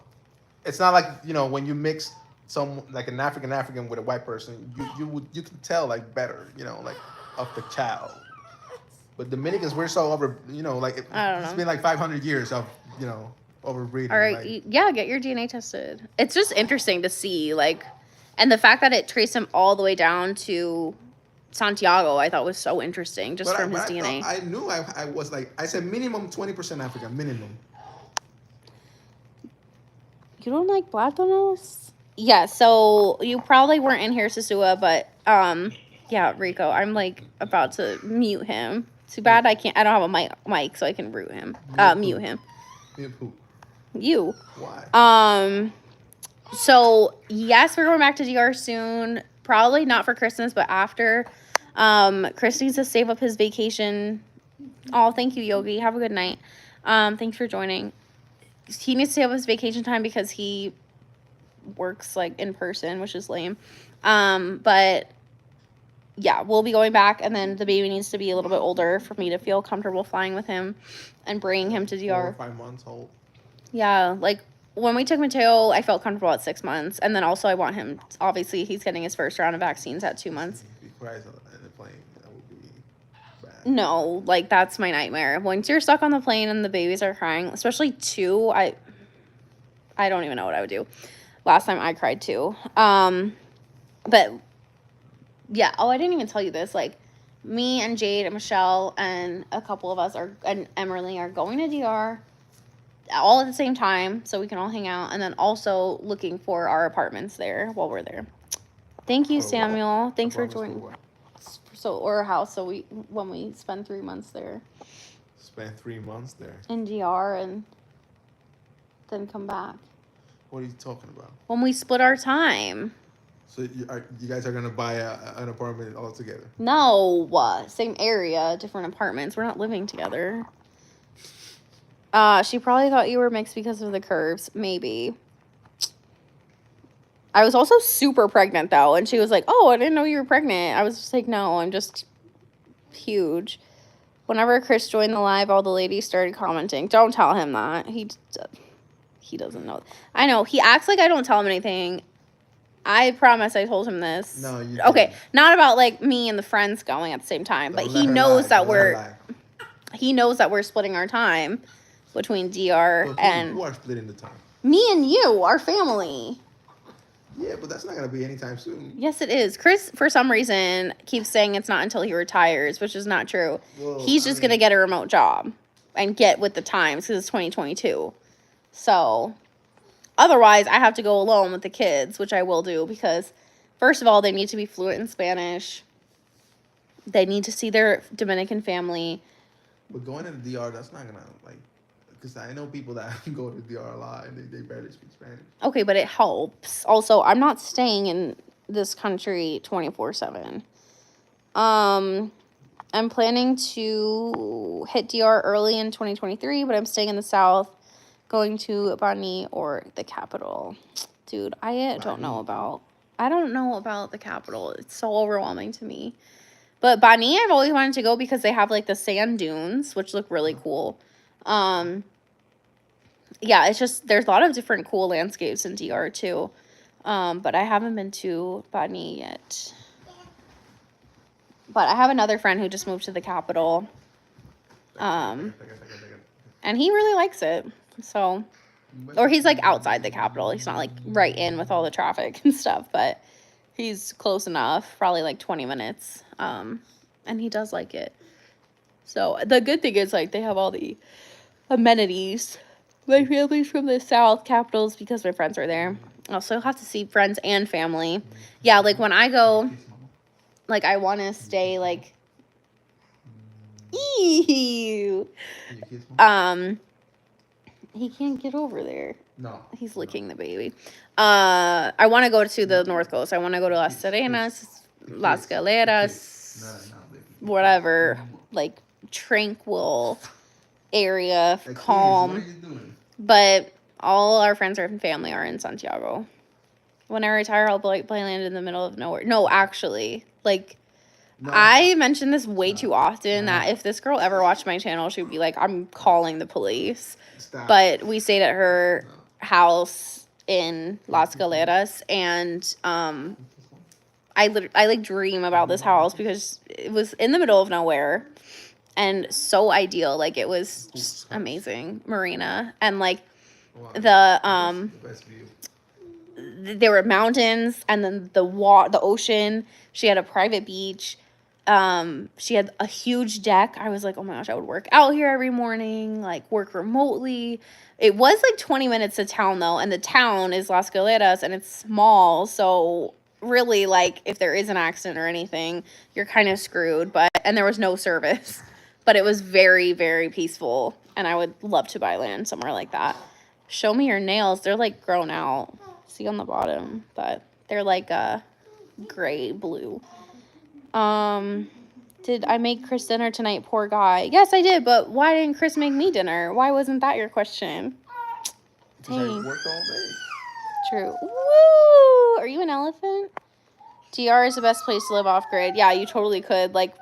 Speaker 3: it's not like when you mix some like an African with a white person, you can tell like better, like of the child. But Dominicans, we're so over, like
Speaker 1: I don't
Speaker 3: it's
Speaker 1: know.
Speaker 3: been like 500 years of overbreeding.
Speaker 1: All right,
Speaker 3: Like,
Speaker 1: yeah, get your DNA tested. It's just interesting to see, like, and the fact that it traced him all the way down to Santiago, I thought was so interesting, just from his DNA.
Speaker 3: I knew I was like, I said minimum 20% African, minimum.
Speaker 1: You don't like Platanos? Yeah, so you probably weren't in here, Sasua, but yeah, Rico, I'm like about to mute him. Too bad I don't have a mic so I can mute him. Mute him.
Speaker 3: Mute who?
Speaker 1: You.
Speaker 3: Why?
Speaker 1: So yes, we're going back to DR soon. Probably not for Christmas, but after. Chris needs to save up his vacation. Oh, thank you, Yogi. Have a good night. Thanks for joining. He needs to save up his vacation time because he works like in person, which is lame. But yeah, we'll be going back, and then the baby needs to be a little bit older for me to feel comfortable flying with him and bringing him to DR.
Speaker 3: 4 or 5 months old.
Speaker 1: Yeah, like when we took Mateo, I felt comfortable at 6 months, and then also I want him. Obviously, he's getting his first round of vaccines at 2 months.
Speaker 3: If he cries in the plane, that would be bad.
Speaker 1: No, like that's my nightmare. Once you're stuck on the plane and the babies are crying, especially two, I don't even know what I would do. Last time I cried too. But yeah. Oh, I didn't even tell you this. Like, me and Jade and Michelle and a couple of us and Emily are going to DR all at the same time so we can all hang out, and then also looking for our apartments there while we're there. Thank you, Samuel. Thanks for joining. Or a house, so when we spend 3 months there.
Speaker 3: Spend 3 months there.
Speaker 1: In DR and then come back.
Speaker 3: What are you talking about?
Speaker 1: When we split our time.
Speaker 3: So you guys are gonna buy an apartment all together?
Speaker 1: No, same area, different apartments. We're not living together. She probably thought you were mixed because of the curves. Maybe. I was also super pregnant, though. And she was like, oh, I didn't know you were pregnant. I was just like, no, I'm just huge. Whenever Chris joined the live, all the ladies started commenting. Don't tell him that. He doesn't know. I know. He acts like I don't tell him anything. I promise I told him this.
Speaker 3: No, you
Speaker 1: Okay,
Speaker 3: didn't.
Speaker 1: not about, like, me and the friends going at the same time. But he knows that he knows that we're splitting our time between DR and...
Speaker 3: Who are splitting the time?
Speaker 1: Me and you, our family.
Speaker 3: Yeah, but that's not going to be anytime soon.
Speaker 1: Yes, it is. Chris, for some reason, keeps saying it's not until he retires, which is not true.
Speaker 3: Well,
Speaker 1: He's just going to get a remote job and get with the times because it's 2022. So, otherwise, I have to go alone with the kids, which I will do because, first of all, they need to be fluent in Spanish. They need to see their Dominican family.
Speaker 3: But going to the DR, that's not going to, like, because I know people that go to DR a lot and they barely speak Spanish.
Speaker 1: Okay, but it helps. Also, I'm not staying in this country 24/7. I'm planning to hit DR early in 2023, but I'm staying in the South, going to Bani or the capital. Dude, I don't know about the capital. It's so overwhelming to me. But Bani, I've always wanted to go because they have like the sand dunes, which look really cool. Yeah, it's just there's a lot of different cool landscapes in DR too. But I haven't been to Bani yet. But I have another friend who just moved to the capital. And he really likes it. So, or he's like outside the capital. He's not like right in with all the traffic and stuff, but he's close enough, probably like 20 minutes. And he does like it. So the good thing is like they have all the amenities. My family's from the South capitals because my friends are there. Also have to see friends and family. Yeah, like when I go, like I want to stay like. Ew. He can't get over there.
Speaker 3: No.
Speaker 1: He's licking the baby. I want to go to the North Coast. I want to go to Las Serenas, Las Galeras, whatever, like tranquil area, calm. But all our friends and family are in Santiago. When I retire, I'll play land in the middle of nowhere. No, actually, like. No. I mention this way too often that if this girl ever watched my channel, she would be like, I'm calling the police. Stop. But we stayed at her house in Las Galeras, and I like dream about this house because it was in the middle of nowhere and so ideal. Like it was just amazing marina, and like the there were mountains and then the ocean. She had a private beach. She had a huge deck. I was like, oh my gosh, I would work out here every morning, like work remotely. It was like 20 minutes to town though, and the town is Las Galeras and it's small, so really like if there is an accident or anything, you're kind of screwed. And there was no service, but it was very, very peaceful, and I would love to buy land somewhere like that. Show me your nails. They're like grown out. See on the bottom, but they're like gray blue. Did I make Chris dinner tonight? Poor guy. Yes, I did, but why didn't Chris make me dinner? Why wasn't that your question?
Speaker 3: Because I worked all day.
Speaker 1: True. Woo! Are you an elephant? DR is the best place to live off grid. Yeah, you totally could. Like,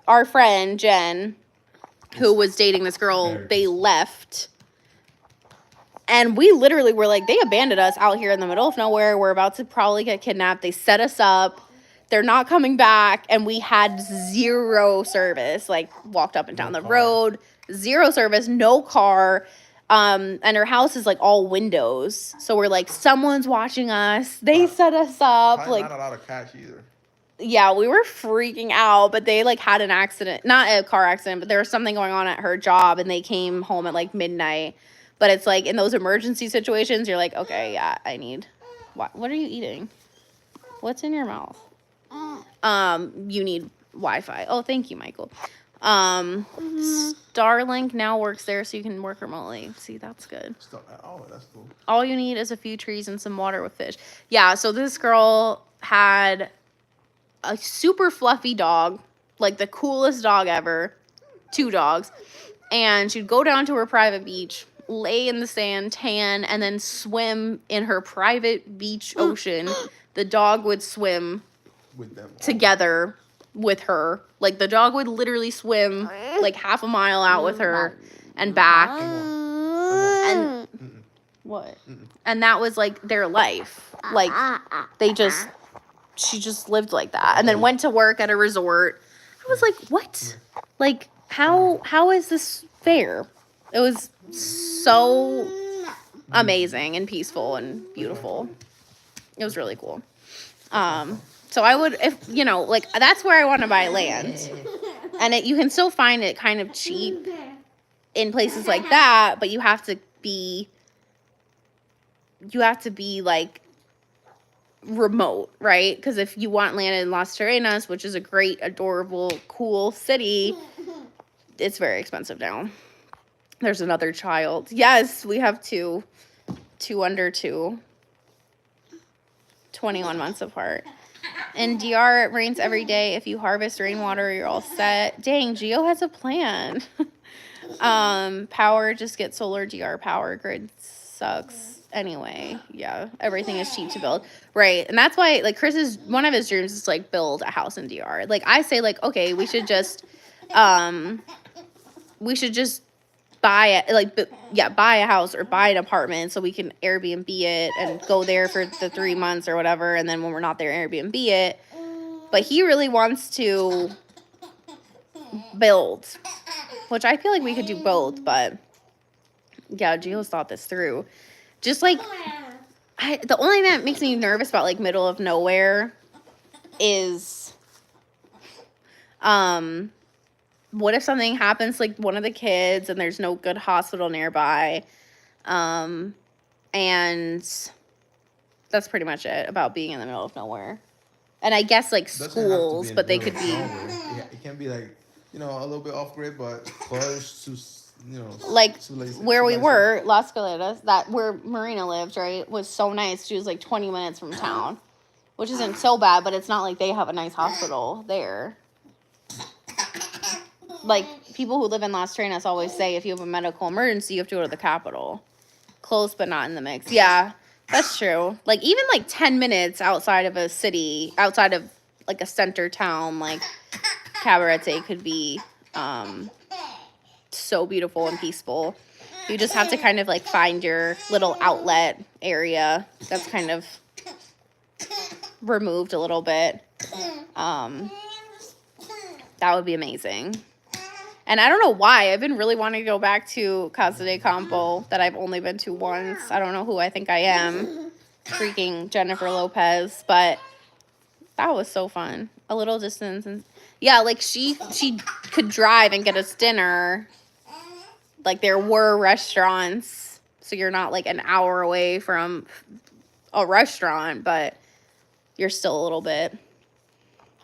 Speaker 1: our friend, Jen, who was dating this girl, they left. And we literally were like, they abandoned us out here in the middle of nowhere. We're about to probably get kidnapped. They set us up. They're not coming back. And we had zero service. Like, walked up and down the road. Zero service. No car. And her house is, like, all windows. So we're like, someone's watching us. They set us up.
Speaker 3: Probably
Speaker 1: like,
Speaker 3: not a lot of cash either.
Speaker 1: Yeah, we were freaking out. But they, like, had an accident. Not a car accident, but there was something going on at her job. And they came home at, like, midnight. But it's like in those emergency situations, you're like, okay, yeah, I need. What are you eating? What's in your mouth? You need Wi-Fi. Oh, thank you, Michael. Starlink now works there, so you can work remotely. See, that's good.
Speaker 3: Oh, that's cool.
Speaker 1: All you need is a few trees and some water with fish. Yeah. So this girl had a super fluffy dog, like the coolest dog ever. 2 dogs, and she'd go down to her private beach, lay in the sand, tan, and then swim in her private beach ocean. The dog would swim
Speaker 3: with them
Speaker 1: together with her. Like, the dog would literally swim like half a mile out with her and back. And what? And that was like their life. Like, she just lived like that. And then went to work at a resort. I was like, what? Like, how is this fair? It was so amazing and peaceful and beautiful. It was really cool. So I would, if, you know, like, that's where I want to buy land. And you can still find it kind of cheap in places like that, but you have to be like remote, right? Because if you want land in Las Serenas, which is a great, adorable, cool city, it's very expensive now. There's another child. Yes, we have 2 under 2, 21 months apart. In DR, it rains every day. If you harvest rainwater, you're all set. Dang, Gio has a plan. Power, just get solar. DR power grid sucks. Anyway, yeah, everything is cheap to build. Right, and that's why, like, one of his dreams is, like, build a house in DR. Like, I say, like, okay, we should just buy a house or buy an apartment so we can Airbnb it and go there for the 3 months or whatever, and then when we're not there, Airbnb it. But he really wants to build, which I feel like we could do both, but yeah, Gio's thought this through. Just like, the only thing that makes me nervous about, like, middle of nowhere is, what if something happens to, like, one of the kids and there's no good hospital nearby? And that's pretty much it about being in the middle of nowhere. And I guess like
Speaker 3: Doesn't have to
Speaker 1: schools,
Speaker 3: be in
Speaker 1: but
Speaker 3: the
Speaker 1: they
Speaker 3: middle
Speaker 1: could
Speaker 3: of
Speaker 1: be
Speaker 3: nowhere. It can be like, you know, a little bit off grid, but close to, you know,
Speaker 1: like where we
Speaker 3: civilization.
Speaker 1: were, Las Caleras, that where Marina lived, right, was so nice. She was like 20 minutes from town, which isn't so bad, but it's not like they have a nice hospital there. Like people who live in Las Trenas always say, if you have a medical emergency, you have to go to the capital. Close, but not in the mix. Yeah, that's true. Like even like 10 minutes outside of a city, outside of like a center town, like Cabarete could be so beautiful and peaceful. You just have to kind of like find your little outlet area that's kind of removed a little bit. That would be amazing. And I don't know why. I've been really wanting to go back to Casa de Campo that I've only been to once. I don't know who I think I am. Freaking Jennifer Lopez. But that was so fun. A little distance. And yeah, like she could drive and get us dinner. Like there were restaurants. So you're not like an hour away from a restaurant, but you're still a little bit.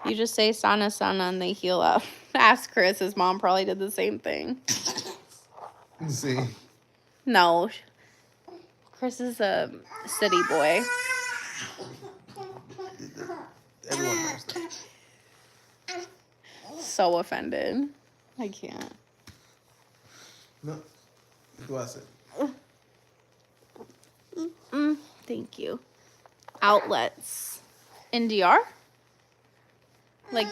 Speaker 1: You just say sana sana and they heal up. Ask Chris. His mom probably did the same thing.
Speaker 3: See.
Speaker 1: No. Chris is a city boy.
Speaker 3: Everyone knows that.
Speaker 1: So offended. I can't.
Speaker 3: No. Go ahead.
Speaker 1: Thank you. Outlets. In DR? Like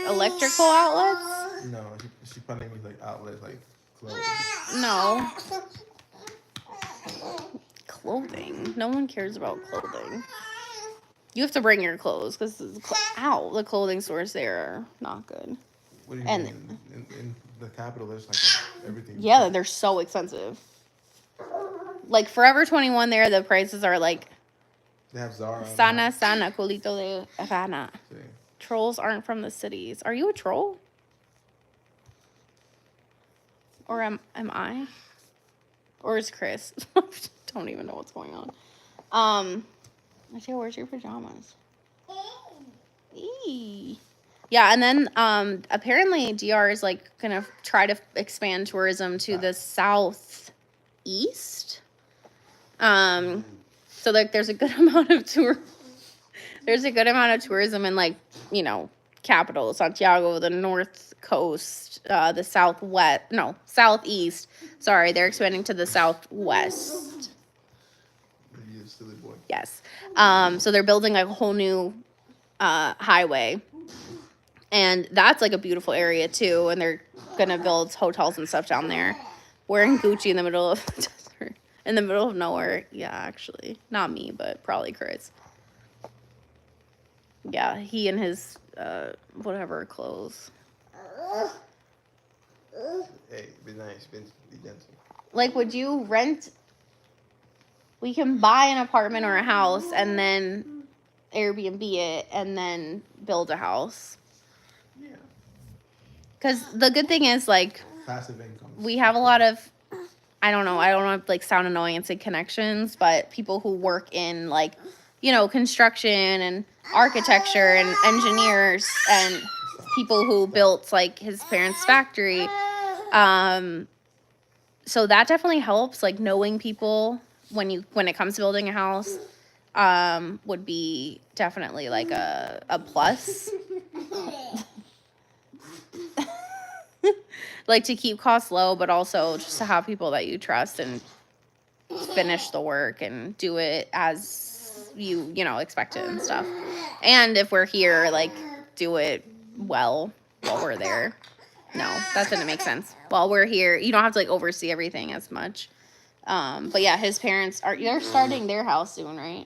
Speaker 1: electrical outlets?
Speaker 3: No, she probably means like outlets, like clothes.
Speaker 1: No. Clothing. No one cares about clothing. You have to bring your clothes because the clothing stores there are not good.
Speaker 3: What do you
Speaker 1: And-
Speaker 3: mean? In the capital, there's like everything.
Speaker 1: Yeah, they're so expensive. Like Forever 21 there, the prices are like
Speaker 3: They have Zara.
Speaker 1: sana culito de rana.
Speaker 3: See.
Speaker 1: Trolls aren't from the cities. Are you a troll? Or am I? Or is Chris? Don't even know what's going on. Mateo, where's your pajamas? Eee. Yeah, and then apparently DR is like gonna try to expand tourism to the southeast. So like there's a good amount of tourism in like, you know, capital Santiago, the north coast, the southeast. Sorry, they're expanding to the southwest.
Speaker 3: You silly boy.
Speaker 1: Yes. So they're building like a whole new highway. And that's like a beautiful area too. And they're gonna build hotels and stuff down there. Wearing Gucci in the middle of the desert. In the middle of nowhere. Yeah, actually. Not me, but probably Chris. Yeah, he and his whatever clothes.
Speaker 3: Hey, be nice, be gentle.
Speaker 1: Like, would you rent? We can buy an apartment or a house and then Airbnb it and then build a house.
Speaker 3: Yeah.
Speaker 1: Because the good thing is, like,
Speaker 3: Passive income.
Speaker 1: we have a lot of, I don't want to, like, sound annoying and say connections, but people who work in, like, you know, construction and architecture and engineers and people who built, like, his parents' factory. So that definitely helps, like, knowing people when it comes to building a house would be definitely, like, a plus. Like, to keep costs low, but also just to have people that you trust and finish the work and do it as you know, expect it and stuff. And if we're here, like, do it well while we're there. No, that didn't make sense. While we're here, you don't have to, like, oversee everything as much. But yeah, his parents they're starting their house soon, right?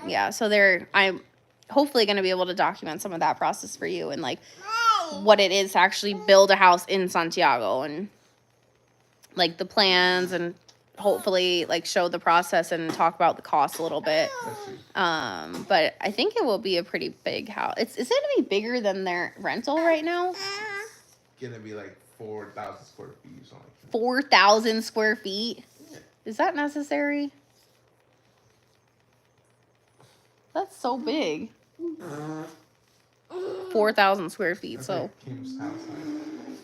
Speaker 1: Yeah, so I'm hopefully going to be able to document some of that process for you and, like, what it is to actually build a house in Santiago and, like, the plans and hopefully, like, show the process and talk about the cost a little bit. But I think it will be a pretty big house. Is it going to be bigger than their rental right now?
Speaker 3: It's gonna be like 4,000 square feet or something.
Speaker 1: 4,000 square feet?
Speaker 3: Yeah.
Speaker 1: Is that necessary? That's so big. 4,000 square feet.
Speaker 3: That's
Speaker 1: So
Speaker 3: like Kim's house.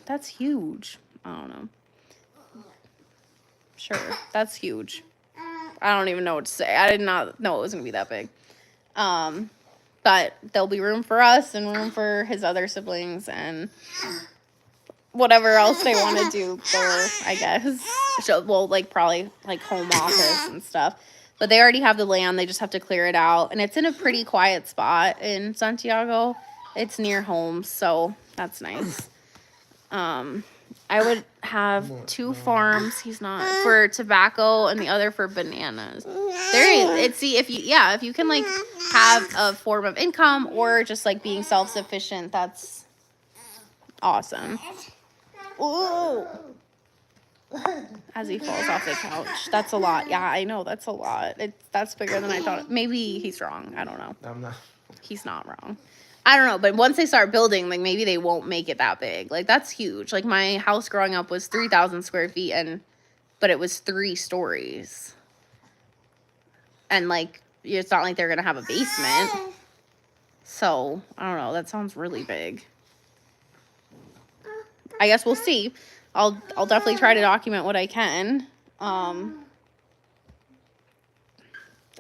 Speaker 1: that's huge. I don't know. Sure, that's huge. I don't even know what to say. I did not know it was gonna be that big. But there'll be room for us and room for his other siblings and whatever else they want to do there, I guess. So, well, like probably like home office and stuff. But they already have the land. They just have to clear it out. And it's in a pretty quiet spot in Santiago. It's near home, so that's nice. I would have 2 farms. He's not for tobacco and the other for bananas. If you can like have a form of income or just like being self-sufficient, that's awesome. Ooh. As he falls off the couch. That's a lot. Yeah, I know that's a lot. That's bigger than I thought. Maybe he's wrong. I don't know.
Speaker 3: I'm not.
Speaker 1: He's not wrong. I don't know, but once they start building, like maybe they won't make it that big. Like that's huge. Like my house growing up was 3,000 square feet, but it was 3 stories. And like it's not like they're gonna have a basement. So I don't know. That sounds really big. I guess we'll see. I'll definitely try to document what I can.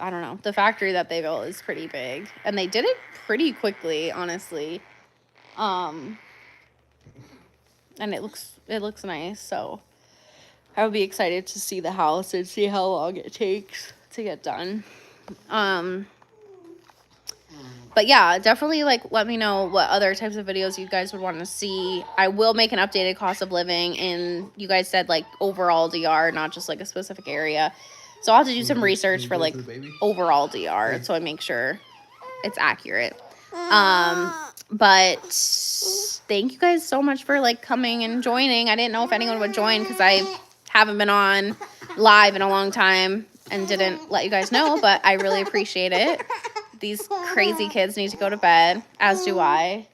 Speaker 1: I don't know. The factory that they built is pretty big, and they did it pretty quickly, honestly. And it looks nice. So I would be excited to see the house and see how long it takes to get done. But yeah, definitely like let me know what other types of videos you guys would want to see. I will make an updated cost of living, and you guys said like overall DR, not just like a specific area. So I'll have to do some research for like overall DR, so I make sure it's accurate. But thank you guys so much for like coming and joining. I didn't know if anyone would join because I haven't been on live in a long time and didn't let you guys know, but I really appreciate it. These crazy kids need to go to bed, as do I.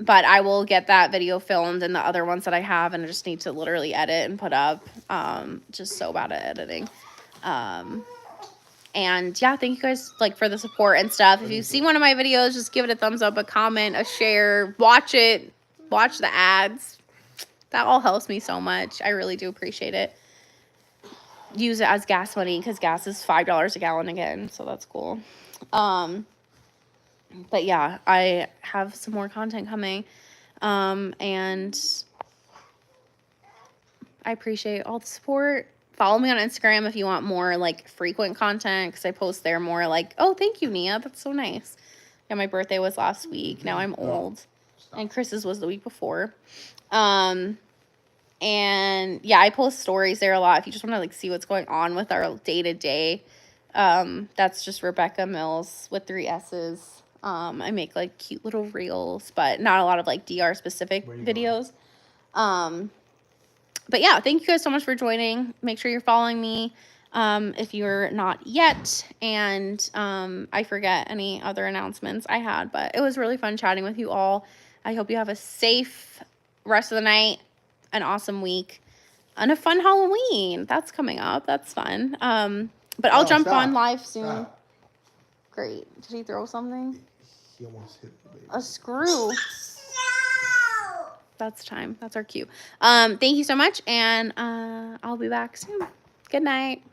Speaker 1: But I will get that video filmed and the other ones that I have, and I just need to literally edit and put up. Just so bad at editing. And yeah, thank you guys like for the support and stuff. If you see one of my videos, just give it a thumbs up, a comment, a share, watch it, watch the ads. That all helps me so much. I really do appreciate it. Use it as gas money because gas is $5 a gallon again, so that's cool. But yeah, I have some more content coming, and I appreciate all the support. Follow me on Instagram if you want more like frequent content because I post there more like, oh, thank you, Nia, that's so nice. Yeah, my birthday was last week. Now I'm old, and Chris's was the week before. And yeah, I post stories there a lot if you just want to like see what's going on with our day-to-day. That's just Rebecca Mills with 3 S's. I make like cute little reels, but not a lot of like DR specific videos. But yeah, thank you guys so much for joining. Make sure you're following me if you're not yet. And I forget any other announcements I had, but it was really fun chatting with you all. I hope you have a safe rest of the night, an awesome week, and a fun Halloween. That's coming up. That's fun. But I'll jump on live soon.
Speaker 3: Stop.
Speaker 1: Great. Did he throw something?
Speaker 3: He almost hit the baby.
Speaker 1: A screw. That's time. That's our cue. Thank you so much, and I'll be back soon. Good night.